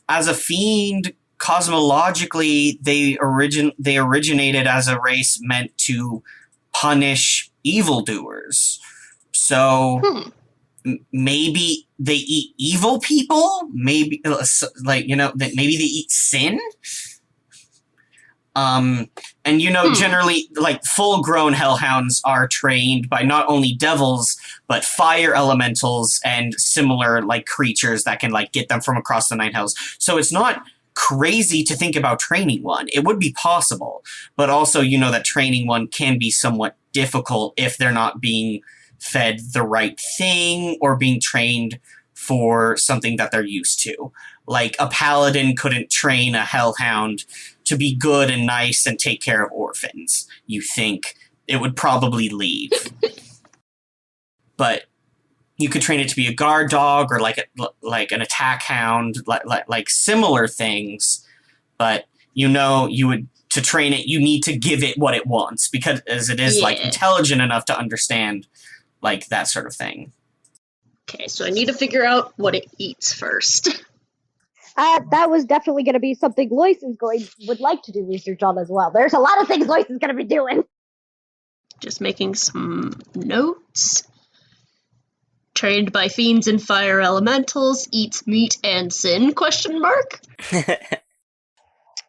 As a fiend, cosmologically, they originated as a race meant to punish evildoers. So maybe they eat evil people? Maybe, maybe they eat sin? And generally, like, full-grown hellhounds are trained by not only devils, but fire elementals and similar, like, creatures that can, like, get them from across the nine hells. So it's not crazy to think about training one. It would be possible, but also, that training one can be somewhat difficult if they're not being fed the right thing or being trained for something that they're used to. Like, a paladin couldn't train a hellhound to be good and nice and take care of orphans. You think it would probably leave. But you could train it to be a guard dog or like an attack hound, like similar things. But to train it, you need to give it what it wants, because as it is like intelligent enough to understand like that sort of thing. Okay, so I need to figure out what it eats first. That was definitely going to be something Lois would like to do research on as well. There's a lot of things Lois is going to be doing. Just making some notes. Trained by fiends and fire elementals, eats meat and sin, ?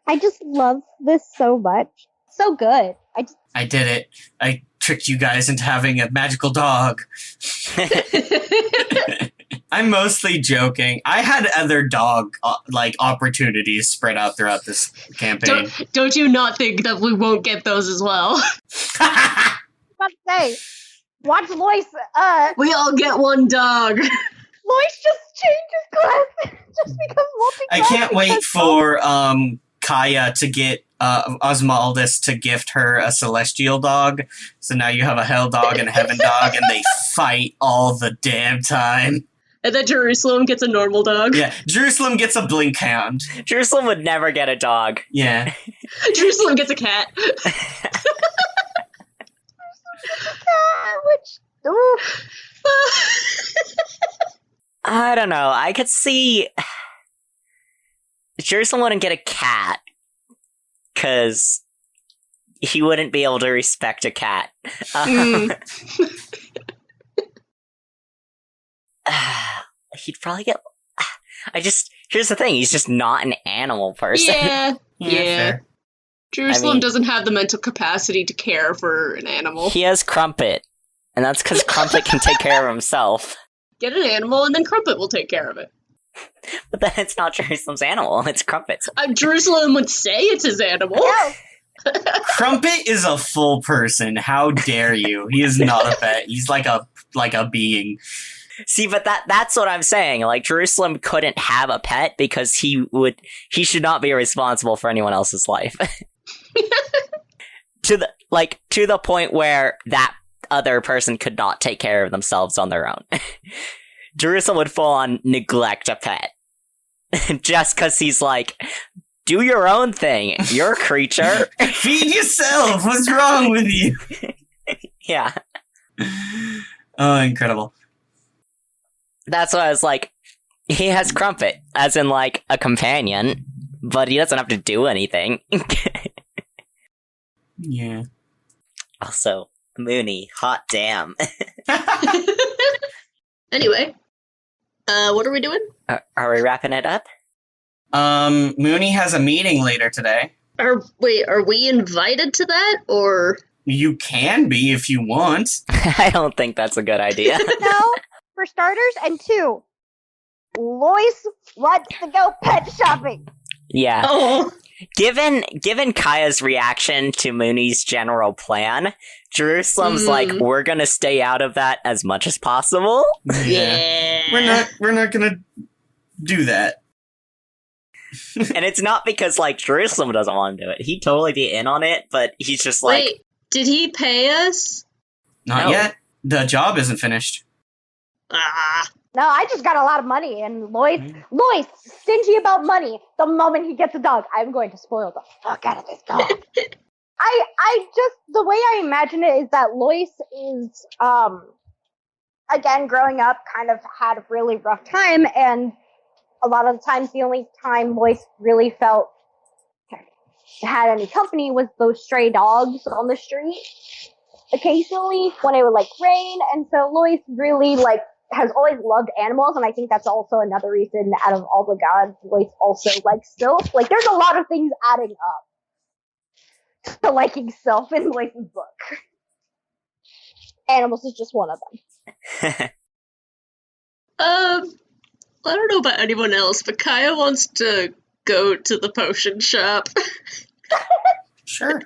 I just love this so much. So good. I did it. I tricked you guys into having a magical dog. I'm mostly joking. I had other dog opportunities spread out throughout this campaign. Don't you not think that we won't get those as well? I was about to say, watch Lois. We all get one dog. Lois just changes class. Just becomes multi-class. I can't wait for Kaya to get Osmaldus to gift her a celestial dog. So now you have a hell dog and a heaven dog, and they fight all the damn time. And then Jerusalem gets a normal dog. Yeah, Jerusalem gets a blink hound. Jerusalem would never get a dog. Yeah. Jerusalem gets a cat. I don't know. I could see Jerusalem wouldn't get a cat because he wouldn't be able to respect a cat. He'd probably get. Here's the thing. He's just not an animal person. Yeah. Fair. Jerusalem doesn't have the mental capacity to care for an animal. He has Crumpet, and that's because Crumpet can take care of himself. Get an animal, and then Crumpet will take care of it. But then it's not Jerusalem's animal, it's Crumpet's. Jerusalem would say it's his animal. No. Crumpet is a full person. How dare you? He is not a pet. He's like a being. See, but that's what I'm saying. Like, Jerusalem couldn't have a pet because he should not be responsible for anyone else's life. To the point where that other person could not take care of themselves on their own. Jerusalem would full on neglect a pet. Just because he's like, do your own thing. You're a creature. Feed yourself. What's wrong with you? Yeah. Oh, incredible. That's why I was like, he has Crumpet, as in, like, a companion, but he doesn't have to do anything. Yeah. Also, Mooney, hot damn. Anyway, what are we doing? Are we wrapping it up? Mooney has a meeting later today. Are we invited to that, or? You can be if you want. I don't think that's a good idea. No, for starters, and two, Lois wants to go pet shopping. Yeah. Oh. Given Kaya's reaction to Mooney's general plan, Jerusalem's like, we're gonna stay out of that as much as possible. Yeah. We're not gonna do that. And it's not because, like, Jerusalem doesn't want to do it. He'd totally be in on it, but he's just like... Wait, did he pay us? Not yet. The job isn't finished. No, I just got a lot of money, and Lois, stingy about money. The moment he gets a dog, I'm going to spoil the fuck out of this dog. I just, the way I imagine it is that Lois is, again, growing up, kind of had a really rough time, and a lot of the times, the only time Lois really felt had any company was those stray dogs on the street. occasionally when it would like rain, and so Lois really like has always loved animals, and I think that's also another reason out of all the gods, Lois also likes Sylph. Like, there's a lot of things adding up to liking Sylph in Lois's book. Animals is just one of them. I don't know about anyone else, but Kaya wants to go to the potion shop. Sure.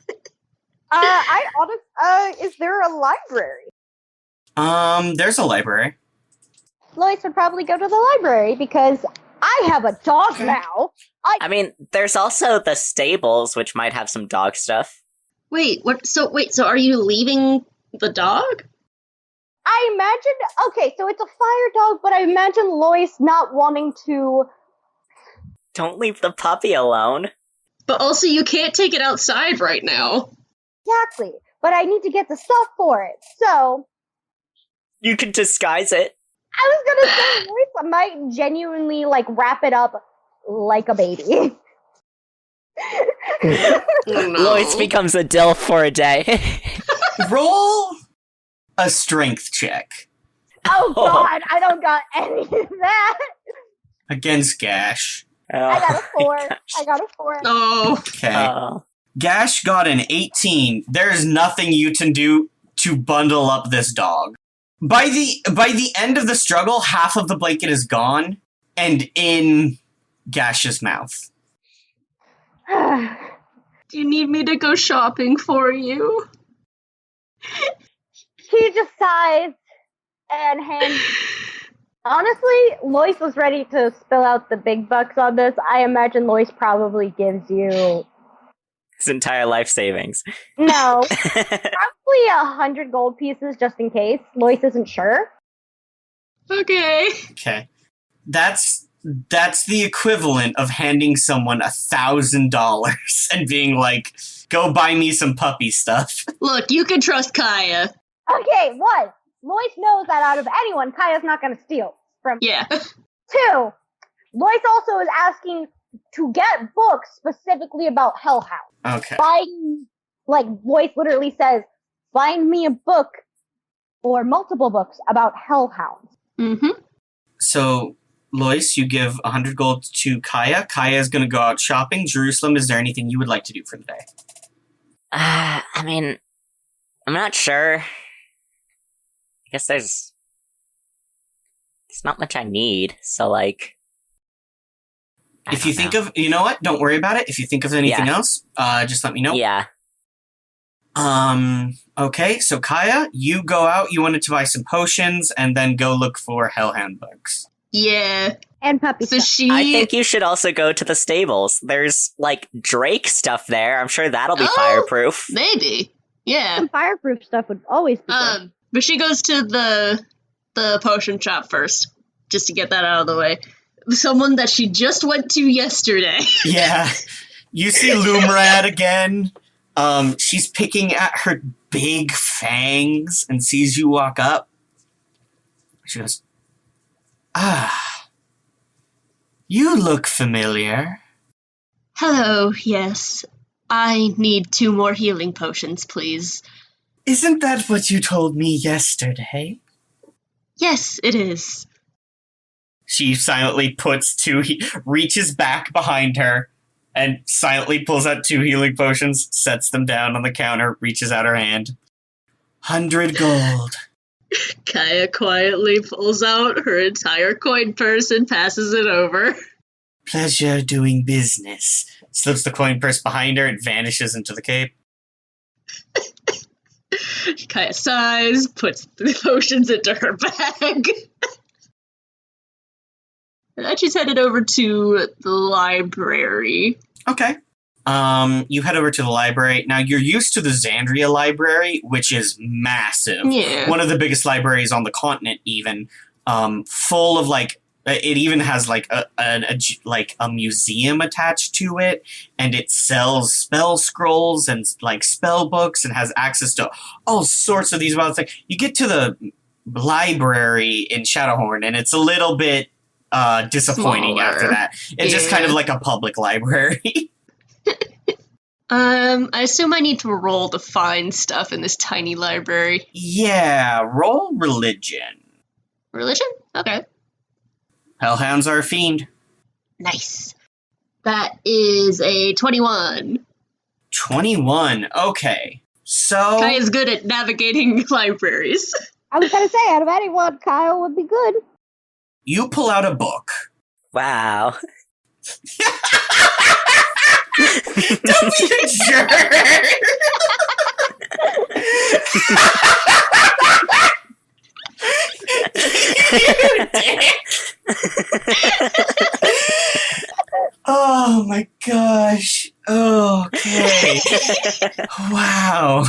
Is there a library? There's a library. Lois would probably go to the library because I have a dog now. I mean, there's also the stables, which might have some dog stuff. Wait, what? So are you leaving the dog? I imagine, okay, so it's a fire dog, but I imagine Lois not wanting to... Don't leave the puppy alone. But also, you can't take it outside right now. Exactly, but I need to get the stuff for it, so... You can disguise it. I was gonna say, Lois might genuinely, like, wrap it up like a baby. Oh, no. Lois becomes a DILF for a day. Roll a strength check Oh god, I don't got any of that. against Gash. I got a 4. gosh. I got a 4. Oh, Okay. Gash got an 18. There's nothing you can do to bundle up this dog. By the end of the struggle, half of the blanket is gone and in Gash's mouth. do you need me to go shopping for you? He just sighs and hands... Honestly, Lois was ready to spill out the big bucks on this. I imagine Lois probably gives you... His entire life savings. No. Probably 100 gold pieces just in case. Lois isn't sure. Okay. Okay. That's the equivalent of handing someone $1,000 and being like, go buy me some puppy stuff. Look, you can trust Kaya. Okay, 1. Lois knows that out of anyone, Kaya's not going to steal from. Yeah. 2. Lois also is asking to get books specifically about hellhounds. Okay. Lois literally says, find me a book or multiple books about hellhounds. Mm-hmm. So, Lois, you give 100 gold to Kaya. Kaya is going to go out shopping. Jerusalem, is there anything you would like to do for the day? I mean, I'm not sure. I guess there's not much I need, so like... If you think of, you know what? Don't worry about it. If you think of anything else, just let me know. Yeah. Okay, so Kaya, you go out, you wanted to buy some potions, and then go look for hellhound bugs. Yeah. And puppy So stuff. I think you should also go to the stables. There's, like, Drake stuff there. I'm sure that'll be Oh. fireproof. Maybe. Yeah. Some fireproof stuff would always be good. But she goes to the potion shop first, just to get that out of the way. Someone that she just went to yesterday. Yeah. You see Lumrad again. She's picking at her big fangs and sees you walk up. She goes, you look familiar. Hello, yes. I need 2 more healing potions, please. Isn't that what you told me yesterday? Yes, it is. She silently reaches back behind her and silently pulls out 2 healing potions, sets them down on the counter, reaches out her hand. 100 gold. Kaya quietly pulls out her entire coin purse and passes it over. Pleasure doing business. Slips the coin purse behind her and vanishes into the cape. Kaya sighs, puts the potions into her bag. And then she's headed over to the library. Okay. You head over to the library. Now, you're used to the Xandria library, which is massive. Yeah. One of the biggest libraries on the continent, even. Full of, like, it even has, like, a museum attached to it, and it sells spell scrolls and, like, spell books and has access to all sorts of these wild things. You get to the library in Shadowhorn, and it's a little bit disappointing Smaller. after that. It's just kind of like a public library. I assume I need to roll to find stuff in this tiny library. Yeah, roll religion. Religion? Okay. Hellhounds are a fiend. Nice. That is a 21. 21. Okay. So Kai is good at navigating libraries. I was gonna say, out of anyone, Kyle would be good. you pull out a book. Wow. Don't be a jerk. You dick. Oh my gosh. Okay. Wow.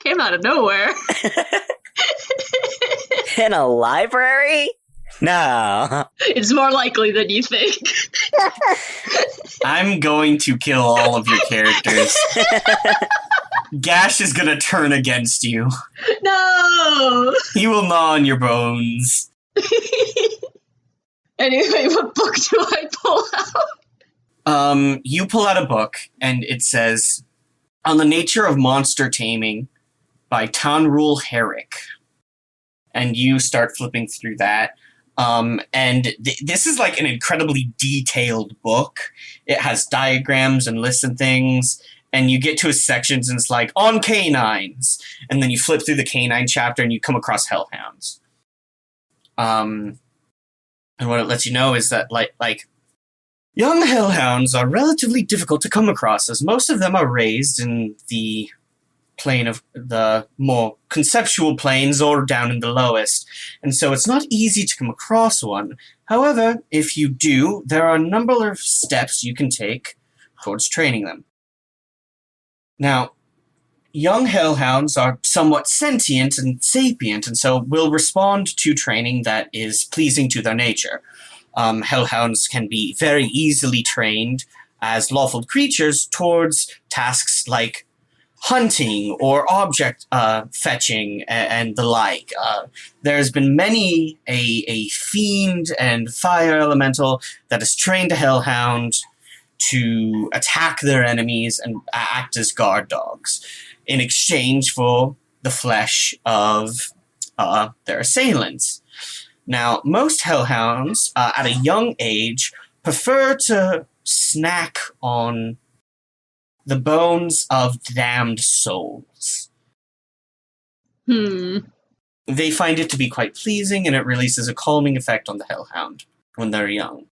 Came out of nowhere. In a library? No. It's more likely than you think. I'm going to kill all of your characters. Gash is gonna turn against you. No! He will gnaw on your bones. Anyway, what book do I pull out? You pull out a book, and it says, On the Nature of Monster Taming by Tanrul Herrick. And you start flipping through that. This is like an incredibly detailed book. It has diagrams and lists and things, and you get to a section and it's like, on canines. And then you flip through the canine chapter and you come across hellhounds. And what it lets you know is that, like young hellhounds are relatively difficult to come across, as most of them are raised in the plane of the more conceptual planes or down in the lowest, and so it's not easy to come across one. However, if you do, there are a number of steps you can take towards training them. Now, young hellhounds are somewhat sentient and sapient, and so will respond to training that is pleasing to their nature. Hellhounds can be very easily trained as lawful creatures towards tasks like hunting or object fetching and the like. There's been many a fiend and fire elemental that has trained a hellhound to attack their enemies and act as guard dogs in exchange for the flesh of their assailants. Now, most hellhounds at a young age prefer to snack on the bones of damned souls. They find it to be quite pleasing, and it releases a calming effect on the hellhound when they're young.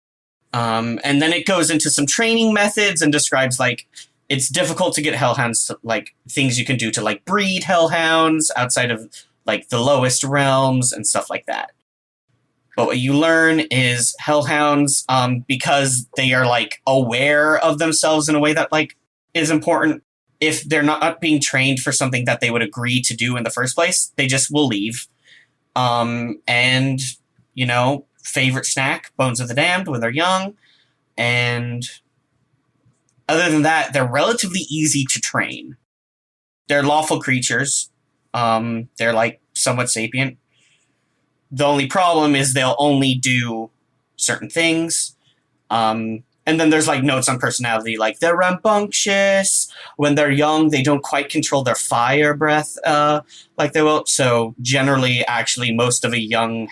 And then it goes into some training methods and describes, like, it's difficult to get hellhounds to, like, things you can do to, like, breed hellhounds outside of, like, the lowest realms and stuff like that. But what you learn is hellhounds, because they are, like, aware of themselves in a way that, like, is important. If they're not being trained for something that they would agree to do in the first place, they just will leave. And, you know, favorite snack, Bones of the Damned when they're young. And other than that, they're relatively easy to train. They're lawful creatures. They're, like, somewhat sapient. The only problem is they'll only do certain things. And then there's, like, notes on personality, like, they're rambunctious. When they're young, they don't quite control their fire breath like they will. So generally, actually, most of a young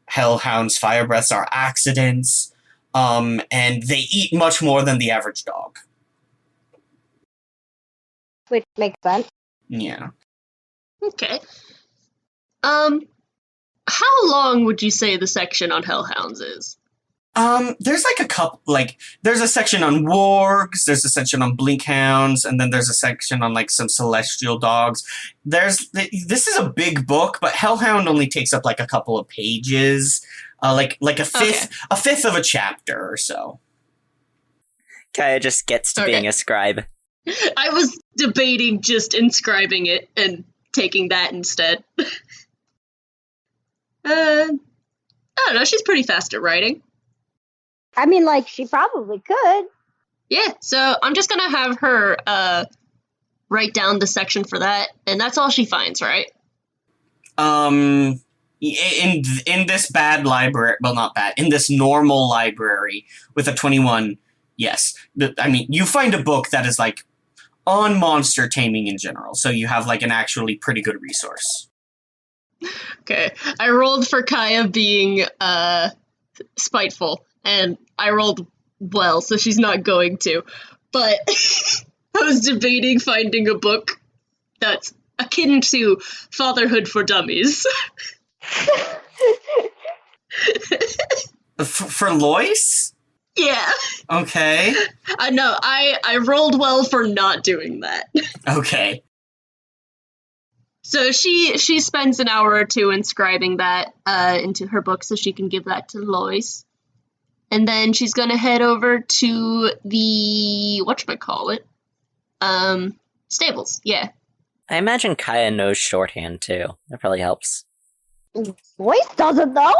hellhound's fire breaths are accidents. And they eat much more than the average dog. Which makes sense. Yeah. Okay. How long would you say the section on hellhounds is? There's like a couple, like, there's a section on wargs, there's a section on blinkhounds, and then there's a section on, like, some celestial dogs. This is a big book, but Hellhound only takes up, like, a couple of pages, like a fifth of a chapter or so. Kaya just gets to being a scribe. I was debating just inscribing it and taking that instead. I don't know, she's pretty fast at writing. I mean, like, she probably could. Yeah, so I'm just gonna have her write down the section for that, and that's all she finds, right? In this bad library, well, not bad, in this normal library with a 21, yes. I mean, you find a book that is, like, on monster taming in general, so you have, like, an actually pretty good resource. Okay, I rolled for Kaya being spiteful, and I rolled well, so she's not going to. But I was debating finding a book that's akin to Fatherhood for Dummies. For Lois? Yeah, Okay. I know. I rolled well for not doing that. Okay. So she spends an hour or two inscribing that into her book so she can give that to Lois. And then she's gonna head over to the whatchamacallit? Stables, yeah. I imagine Kaya knows shorthand too. That probably helps. Lois doesn't though.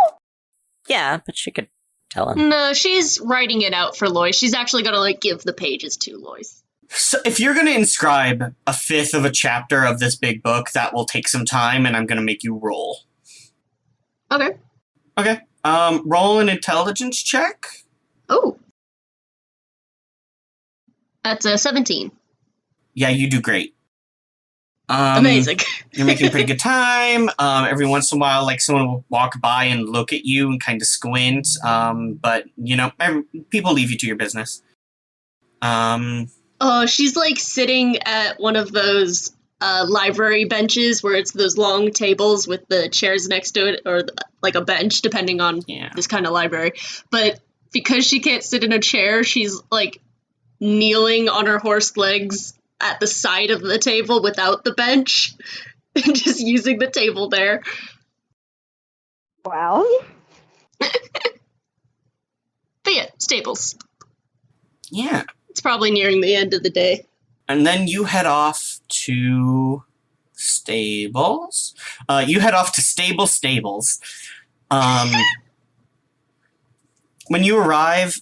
Yeah, but she could tell him. No, she's writing it out for Lois. She's actually gonna like give the pages to Lois. So if you're going to inscribe a fifth of a chapter of this big book, that will take some time, and I'm going to make you roll. Okay. Okay. Roll an intelligence check. Oh. That's a 17. Yeah, you do great. Amazing. You're making pretty good time. Every once in a while, like, someone will walk by and look at you and kind of squint. But, you know, people leave you to your business. Oh, she's like sitting at one of those library benches where it's those long tables with the chairs next to it, or like a bench, depending on this kind of library. But because she can't sit in a chair, she's like kneeling on her horse legs at the side of the table without the bench and just using the table there. Wow. But yeah, stables. Yeah. It's probably nearing the end of the day. And then you head off to stables. You head off to stables. When you arrive,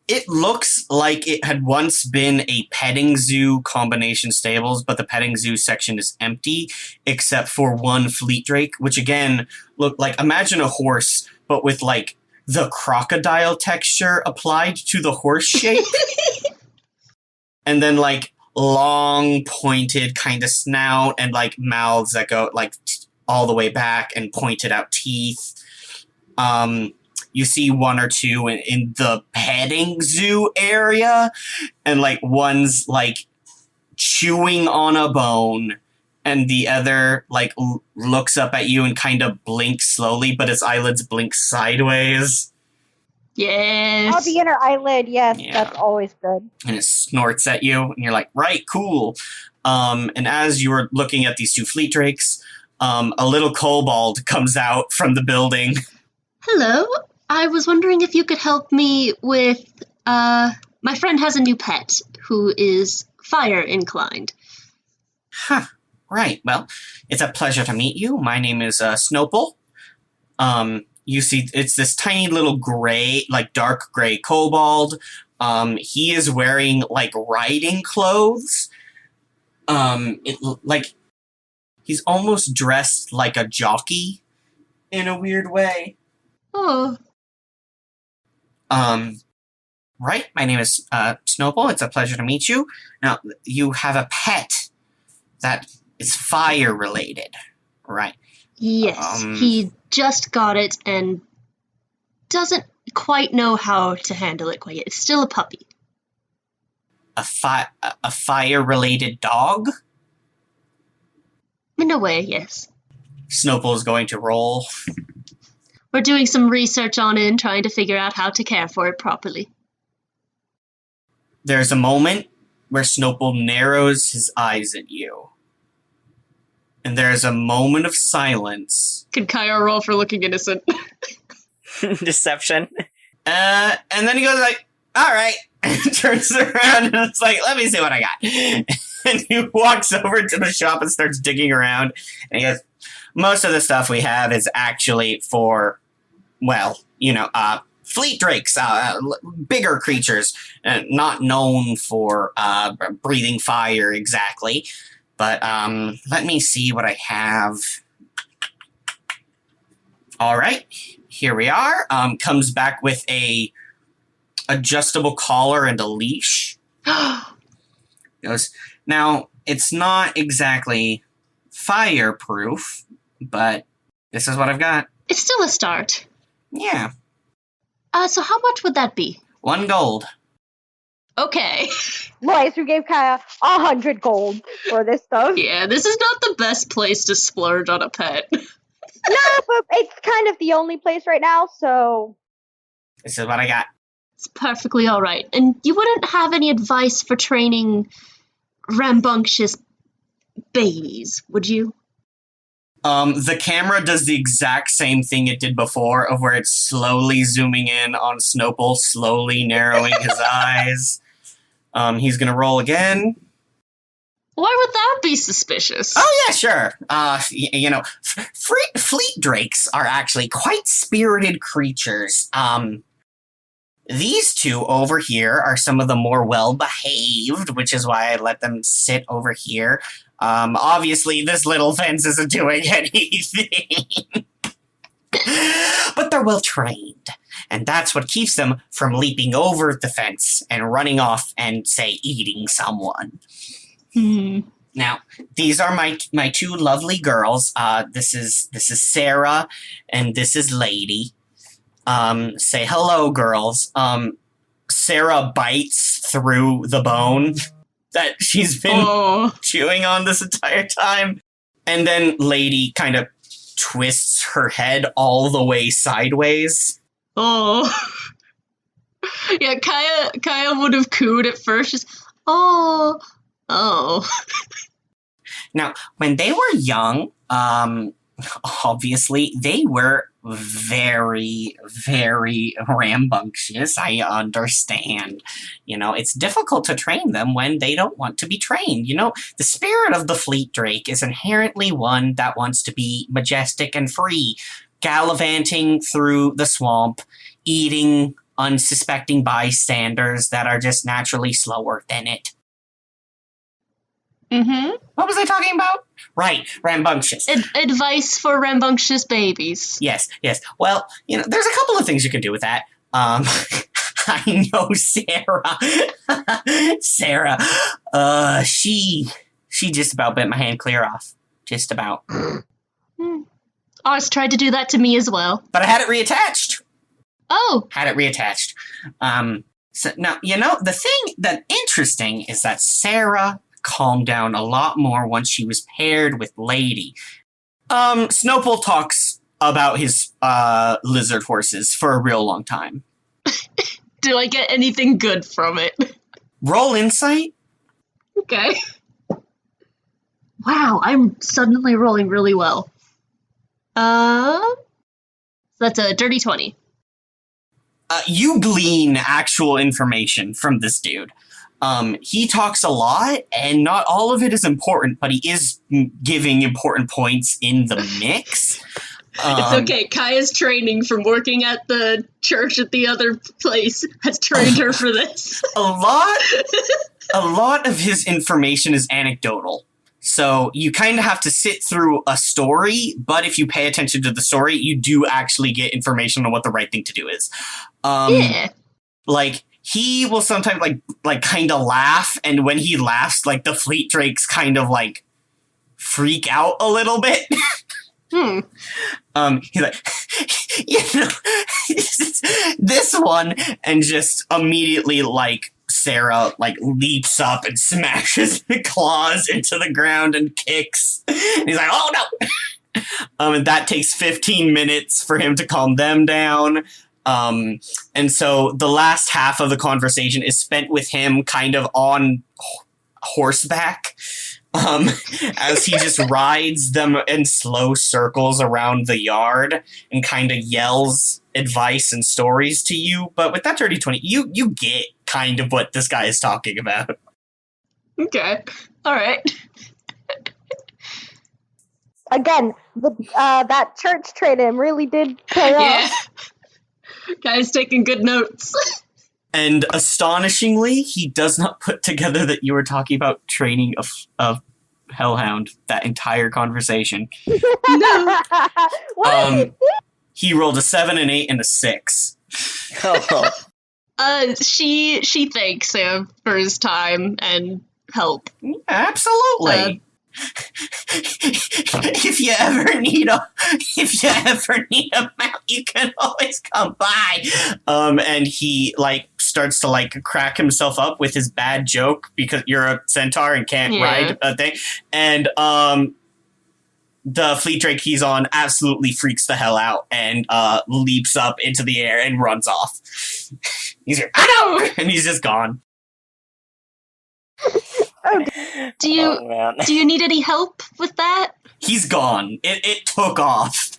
it looks like it had once been a petting zoo combination stables, but the petting zoo section is empty, except for one fleet drake, which again, look like, imagine a horse, but with like the crocodile texture applied to the horse shape. And then like long pointed kind of snout and like mouths that go like all the way back and pointed out teeth. You see one or two in the petting zoo area, and like one's like chewing on a bone, and the other like looks up at you and kind of blinks slowly, but its eyelids blink sideways. Yes. Oh, the inner eyelid, yes, Yeah. that's always good. And it snorts at you, and you're like, right, cool. And as you were looking at these two fleet drakes, a little kobold comes out from the building. Hello. I was wondering if you could help me with, my friend has a new pet who is fire inclined. Huh, right. Well, it's a pleasure to meet you. My name is Snowple. You see, it's this tiny little gray, like dark gray kobold. He is wearing like riding clothes. Like he's almost dressed like a jockey in a weird way. Oh. Right. My name is Snowball. It's a pleasure to meet you. Now, you have a pet that is fire related, right? Yes, he just got it and doesn't quite know how to handle it quite yet. It's still a puppy. A fire related dog? In a way, yes. Snowball is going to roll. We're doing some research on it and trying to figure out how to care for it properly. There's a moment where Snowball narrows his eyes at you. And there's a moment of silence. Could Kaya roll for looking innocent? Deception. And then he goes like, all right. And turns around and it's like, let me see what I got. And he walks over to the shop and starts digging around. And he goes, most of the stuff we have is actually for, well, fleet drakes, bigger creatures, not known for breathing fire exactly. But let me see what I have. All right, here we are. Comes back with a adjustable collar and a leash. He goes, now, it's not exactly fireproof, but this is what I've got. It's still a start. Yeah. So how much would that be? 1 gold. Okay. Nice, we gave Kaya 100 gold for this stuff. Yeah, this is not the best place to splurge on a pet. No, but it's kind of the only place right now, so... This is what I got. It's perfectly alright. And you wouldn't have any advice for training rambunctious babies, would you? The camera does the exact same thing it did before, of where it's slowly zooming in on Snowball, slowly narrowing his eyes. He's gonna roll again. Why would that be suspicious? Oh, yeah, sure. Fleet drakes are actually quite spirited creatures. These two over here are some of the more well-behaved, which is why I let them sit over here. Obviously, this little fence isn't doing anything. But they're well-trained, and that's what keeps them from leaping over the fence and running off and, say, eating someone. Now, these are my 2 lovely girls. This is Sarah, and this is Lady. Say hello, girls. Sarah bites through the bone that she's been chewing on this entire time. And then Lady kind of twists her head all the way sideways. Oh. Yeah, Kaya would have cooed at first. Just, oh. Now, when they were young, obviously, they were very, very rambunctious. I understand. It's difficult to train them when they don't want to be trained. The spirit of the Fleet Drake is inherently one that wants to be majestic and free, gallivanting through the swamp, eating unsuspecting bystanders that are just naturally slower than it. What was I talking about? Right, rambunctious. Advice for rambunctious babies. Yes. Well, there's a couple of things you can do with that. I know Sarah. She just about bit my hand clear off. Just about. Ours tried to do that to me as well. But I had it reattached. Oh. Had it reattached. So now, the thing that's interesting is that Sarah calmed down a lot more once she was paired with Lady. Snowball talks about his lizard horses for a real long time. Do I get anything good from it? Roll insight. Okay. Wow, I'm suddenly rolling really well. That's a dirty 20. You glean actual information from this dude. He talks a lot, and not all of it is important, but he is giving important points in the mix. It's okay. Kaya's training from working at the church at the other place has trained her for this. A lot of his information is anecdotal. So you kind of have to sit through a story, but if you pay attention to the story, you do actually get information on what the right thing to do is. Yeah. Like, he will sometimes, like kind of laugh, and when he laughs, the Fleet Drakes kind of, freak out a little bit. He's like, this one, and just immediately, Sarah, leaps up and smashes the claws into the ground and kicks. And he's like, oh, no! And that takes 15 minutes for him to calm them down. And so the last half of the conversation is spent with him kind of on horseback, as he just rides them in slow circles around the yard and kind of yells advice and stories to you. But with that dirty 20, you get kind of what this guy is talking about. Okay. All right. Again, that church training really did pay off. Guy's taking good notes. And astonishingly, he does not put together that you were talking about training a hellhound that entire conversation. No. What? He rolled a 7, an 8, and a 6. Oh. She thanks him for his time and help. Absolutely. If you ever need a mount, you can always come by. And he starts to crack himself up with his bad joke because you're a centaur and can't ride a thing. And the fleet drake he's on absolutely freaks the hell out and leaps up into the air and runs off. He's like, "Ow!" And he's just gone. Do you need any help with that? He's gone. It took off.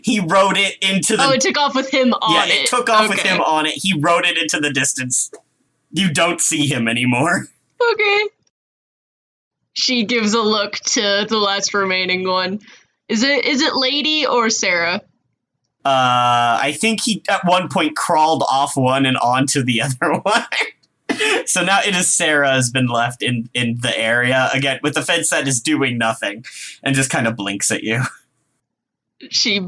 He rode it into the... Oh, it took off with him on it. Yeah, it took off with him on it. He rode it into the distance. You don't see him anymore. Okay. She gives a look to the last remaining one. Is it Lady or Sarah? I think he at one point crawled off one and onto the other one. So now it is Sarah has been left in the area, again, with the fence that is doing nothing, and just kind of blinks at you. She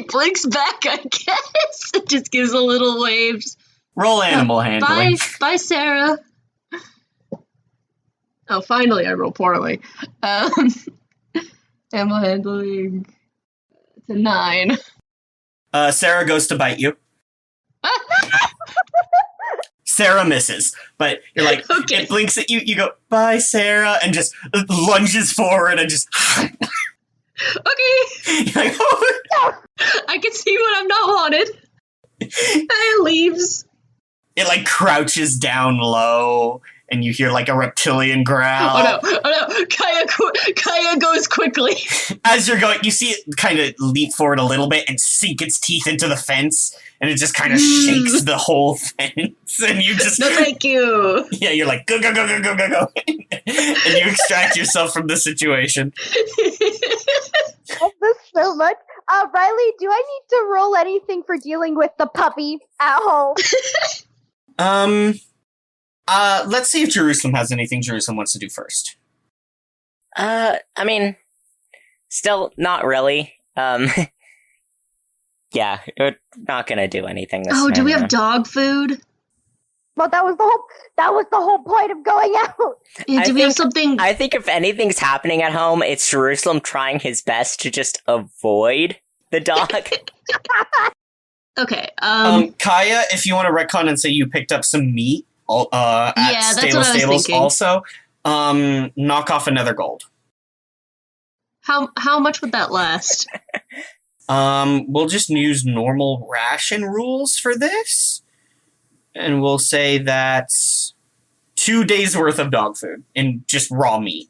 blinks back, I guess. Just gives a little wave. Roll animal handling. Bye, Sarah. Oh, finally I roll poorly. Animal handling. It's a 9. Sarah goes to bite you. Sarah misses, but you're like, okay. It blinks at you, you go, bye, Sarah, and just lunges forward and just... Okay. You're like, oh. I can see when I'm not wanted. And it leaves. It crouches down low, and you hear a reptilian growl. Oh no! Kaya goes quickly. As you're going, you see it kind of leap forward a little bit and sink its teeth into the fence, and it just kind of shakes the whole fence, and you just... No, thank you. Yeah, you're like, go, go, go, go, go, go, go. And you extract yourself from the situation. I love this so much. Riley, do I need to roll anything for dealing with the puppy at home? Let's see if Jerusalem has anything Jerusalem wants to do first. I mean, still not really. Yeah, we're not gonna do anything this Oh, do we time, have dog food? Well, that was the whole point of going out. Yeah, do we have something? I think if anything's happening at home, it's Jerusalem trying his best to just avoid the dog. Okay. Kaya, if you want to retcon and say you picked up some meat at Stables thinking. also, knock off another gold. How much would that last? We'll just use normal ration rules for this. And we'll say that's 2 days worth of dog food in just raw meat.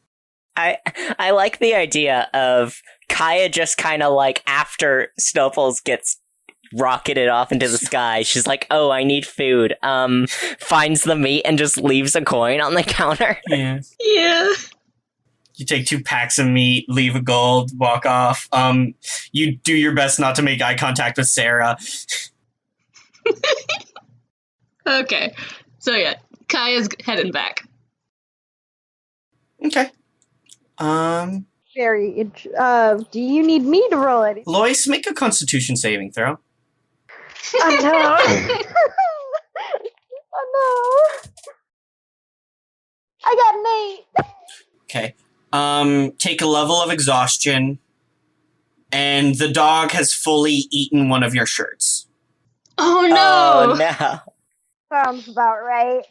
I like the idea of Kaya just kind of after Snowballs gets rocketed off into the sky, she's like, oh, I need food. Finds the meat and just leaves a coin on the counter. Yeah. Yeah. You take 2 packs of meat, leave a gold, walk off. You do your best not to make eye contact with Sarah. Okay. So yeah, Kaya's heading back. Okay. Do you need me to roll anything? Lois, make a Constitution saving throw. Oh no. Oh no. I got an 8. Okay. Take a level of exhaustion, and the dog has fully eaten one of your shirts. Oh no! Oh no! Sounds about right.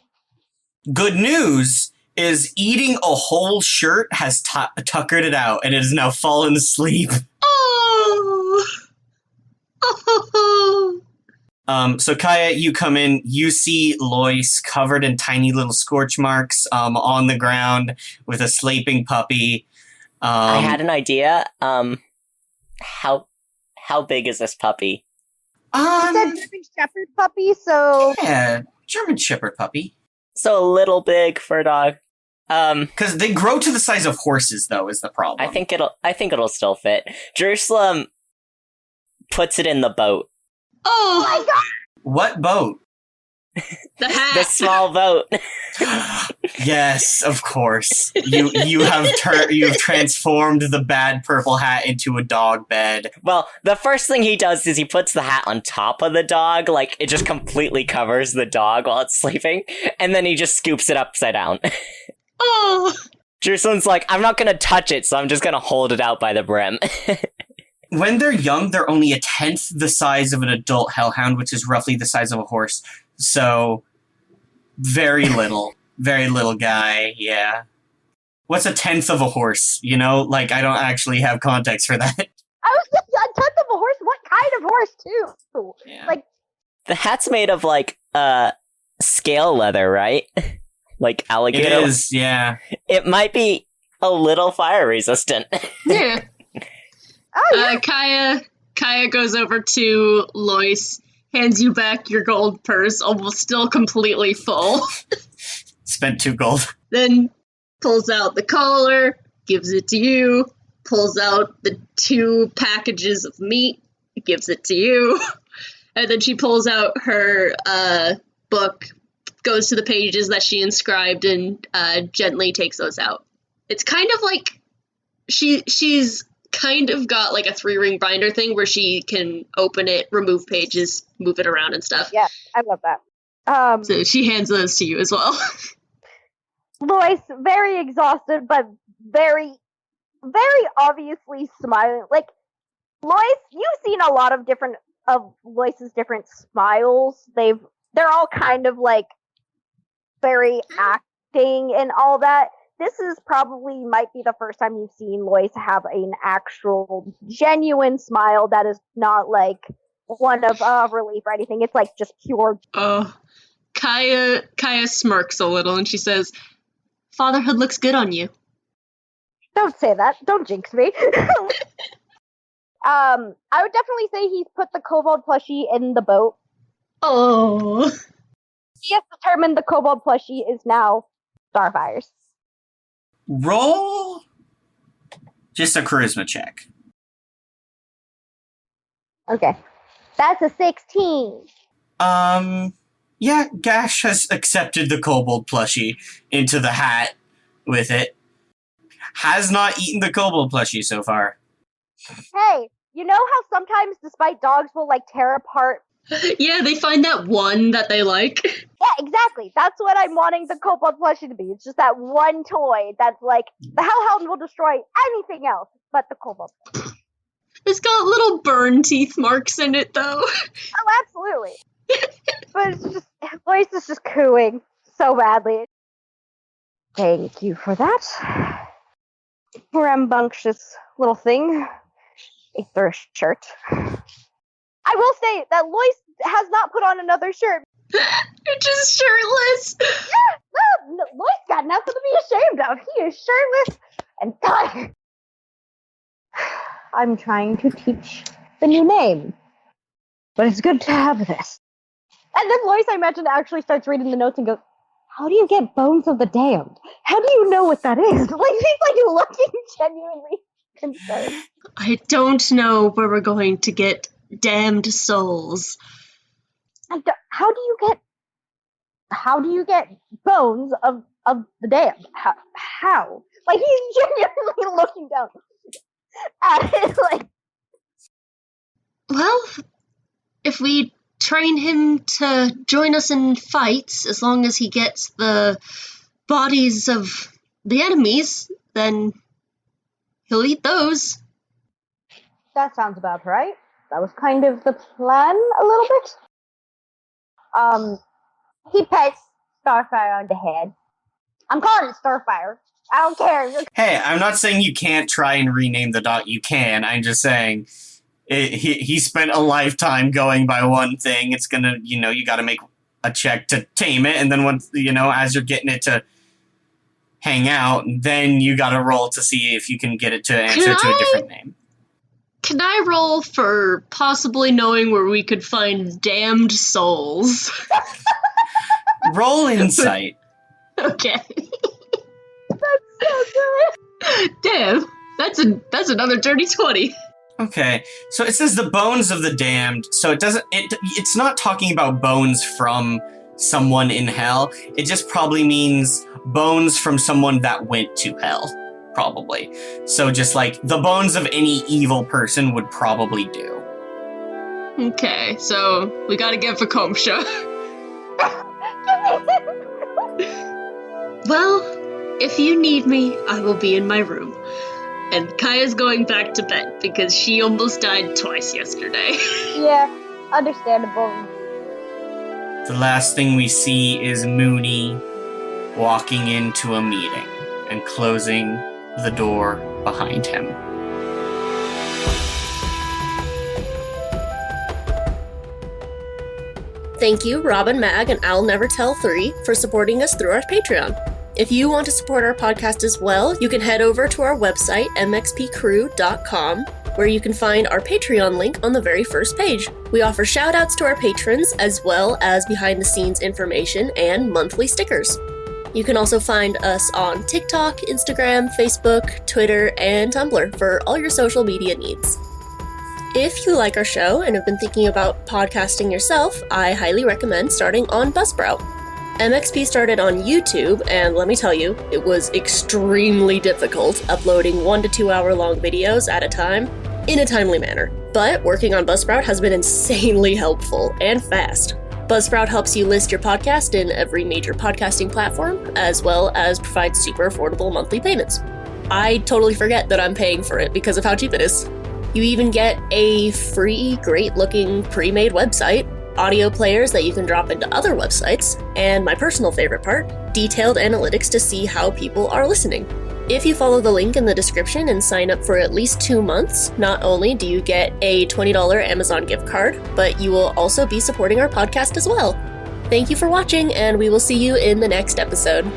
Good news is eating a whole shirt has tuckered it out, and it has now fallen asleep. Oh! Oh! So Kaya, you come in, you see Lois covered in tiny little scorch marks on the ground with a sleeping puppy. I had an idea. How big is this puppy? It's a German Shepherd puppy, so... Yeah, German Shepherd puppy. So a little big for a dog. Because they grow to the size of horses, though, is the problem. I think it'll still fit. Jerusalem puts it in the boat. Oh my god! What boat? The hat. The small boat. Yes, of course. You have transformed the bad purple hat into a dog bed. Well, the first thing he does is he puts the hat on top of the dog, like it just completely covers the dog while it's sleeping, and then he just scoops it upside down. Oh. Jerusalem's like, I'm not gonna touch it, so I'm just gonna hold it out by the brim. When they're young, they're only a tenth the size of an adult hellhound, which is roughly the size of a horse. So, very little guy, yeah. What's a tenth of a horse, you know? Like, I don't actually have context for that. I was just a tenth of a horse? What kind of horse, too? Yeah. Like, The hat's made of, like, scale leather, right? Like alligator. It is, yeah. It might be a little fire resistant. Yeah. oh, yeah. Kaya goes over to Lois, hands you back your gold purse, almost still completely full. Spent 2 gold. Then pulls out the collar, gives it to you, pulls out the 2 packages of meat, gives it to you, and then she pulls out her book, goes to the pages that she inscribed, and gently takes those out. It's kind of like she's kind of got like a 3-ring binder thing where she can open it, remove pages, move it around and stuff. Yeah, I love that. So she hands those to you as well. Lois, very exhausted, but very, very obviously smiling. Like, Lois, you've seen a lot of Lois's different smiles. They're all kind of like very acting and all that. This is probably might be the first time you've seen Lois have an actual genuine smile that is not like one of relief or anything. It's like just pure. Kaya smirks a little and she says, "Fatherhood looks good on you." Don't say that. Don't jinx me. I would definitely say he's put the kobold plushie in the boat. Oh. He has determined the kobold plushie is now Starfire's. Roll just a charisma check. Okay. That's a 16. Yeah, Gash has accepted the kobold plushie into the hat with it. Has not eaten the kobold plushie so far. Hey, you know how sometimes despite dogs will like tear apart. Yeah, they find that one that they like. Yeah, exactly. That's what I'm wanting the kobold plushie to be. It's just that one toy that's like the Hellhound will destroy anything else but the kobold plushie. It's got little burn teeth marks in it, though. Oh, absolutely. But it's just, Lois is just cooing so badly. Thank you for that. Rambunctious little thing. A thirst shirt. I will say that Lois has not put on another shirt. You're just shirtless. Yeah, no, Lois got nothing to be ashamed of. He is shirtless and tired. I'm trying to teach the new name. But it's good to have this. And then Lois, I imagine, actually starts reading the notes and goes, "How do you get Bones of the Damned? How do you know what that is?" Like, he's like looking genuinely concerned. I don't know where we're going to get damned souls. How do you get bones of the damned? How? Like, he's genuinely looking down at it like... Well, if we train him to join us in fights, as long as he gets the bodies of the enemies, then he'll eat those. That sounds about right. That was kind of the plan a little bit. He pets Starfire on the head. I'm calling it Starfire. I don't care. Hey, I'm not saying you can't try and rename the dog. You can. I'm just saying he spent a lifetime going by one thing. It's gonna, you gotta make a check to tame it, and then once, as you're getting it to hang out, then you gotta roll to see if you can get it to answer to a different name. Can I roll for possibly knowing where we could find damned souls? Roll insight. Okay. That's so good. Damn, that's another dirty 20. Okay, so it says the bones of the damned, so it's not talking about bones from someone in hell. It just probably means bones from someone that went to hell, probably. So just like the bones of any evil person would probably do. Okay, so we gotta get Vakomsha. Well, if you need me, I will be in my room. And Kaya's going back to bed because she almost died twice yesterday. Yeah, understandable. The last thing we see is Mooney walking into a meeting and closing the door behind him. Thank you, Robin Mag and I'll Never Tell 3 for supporting us through our Patreon. If you want to support our podcast as well, you can head over to our website, mxpcrew.com, where you can find our Patreon link on the very first page. We offer shoutouts to our patrons, as well as behind-the-scenes information and monthly stickers. You can also find us on TikTok, Instagram, Facebook, Twitter, and Tumblr for all your social media needs. If you like our show and have been thinking about podcasting yourself, I highly recommend starting on Buzzsprout. MXP started on YouTube, and let me tell you, it was extremely difficult uploading 1 to 2 hour long videos at a time in a timely manner. But working on Buzzsprout has been insanely helpful and fast. Buzzsprout helps you list your podcast in every major podcasting platform, as well as provide super affordable monthly payments. I totally forget that I'm paying for it because of how cheap it is. You even get a free, great-looking, pre-made website, audio players that you can drop into other websites, and my personal favorite part, detailed analytics to see how people are listening. If you follow the link in the description and sign up for at least 2 months, not only do you get a $20 Amazon gift card, but you will also be supporting our podcast as well. Thank you for watching, and we will see you in the next episode.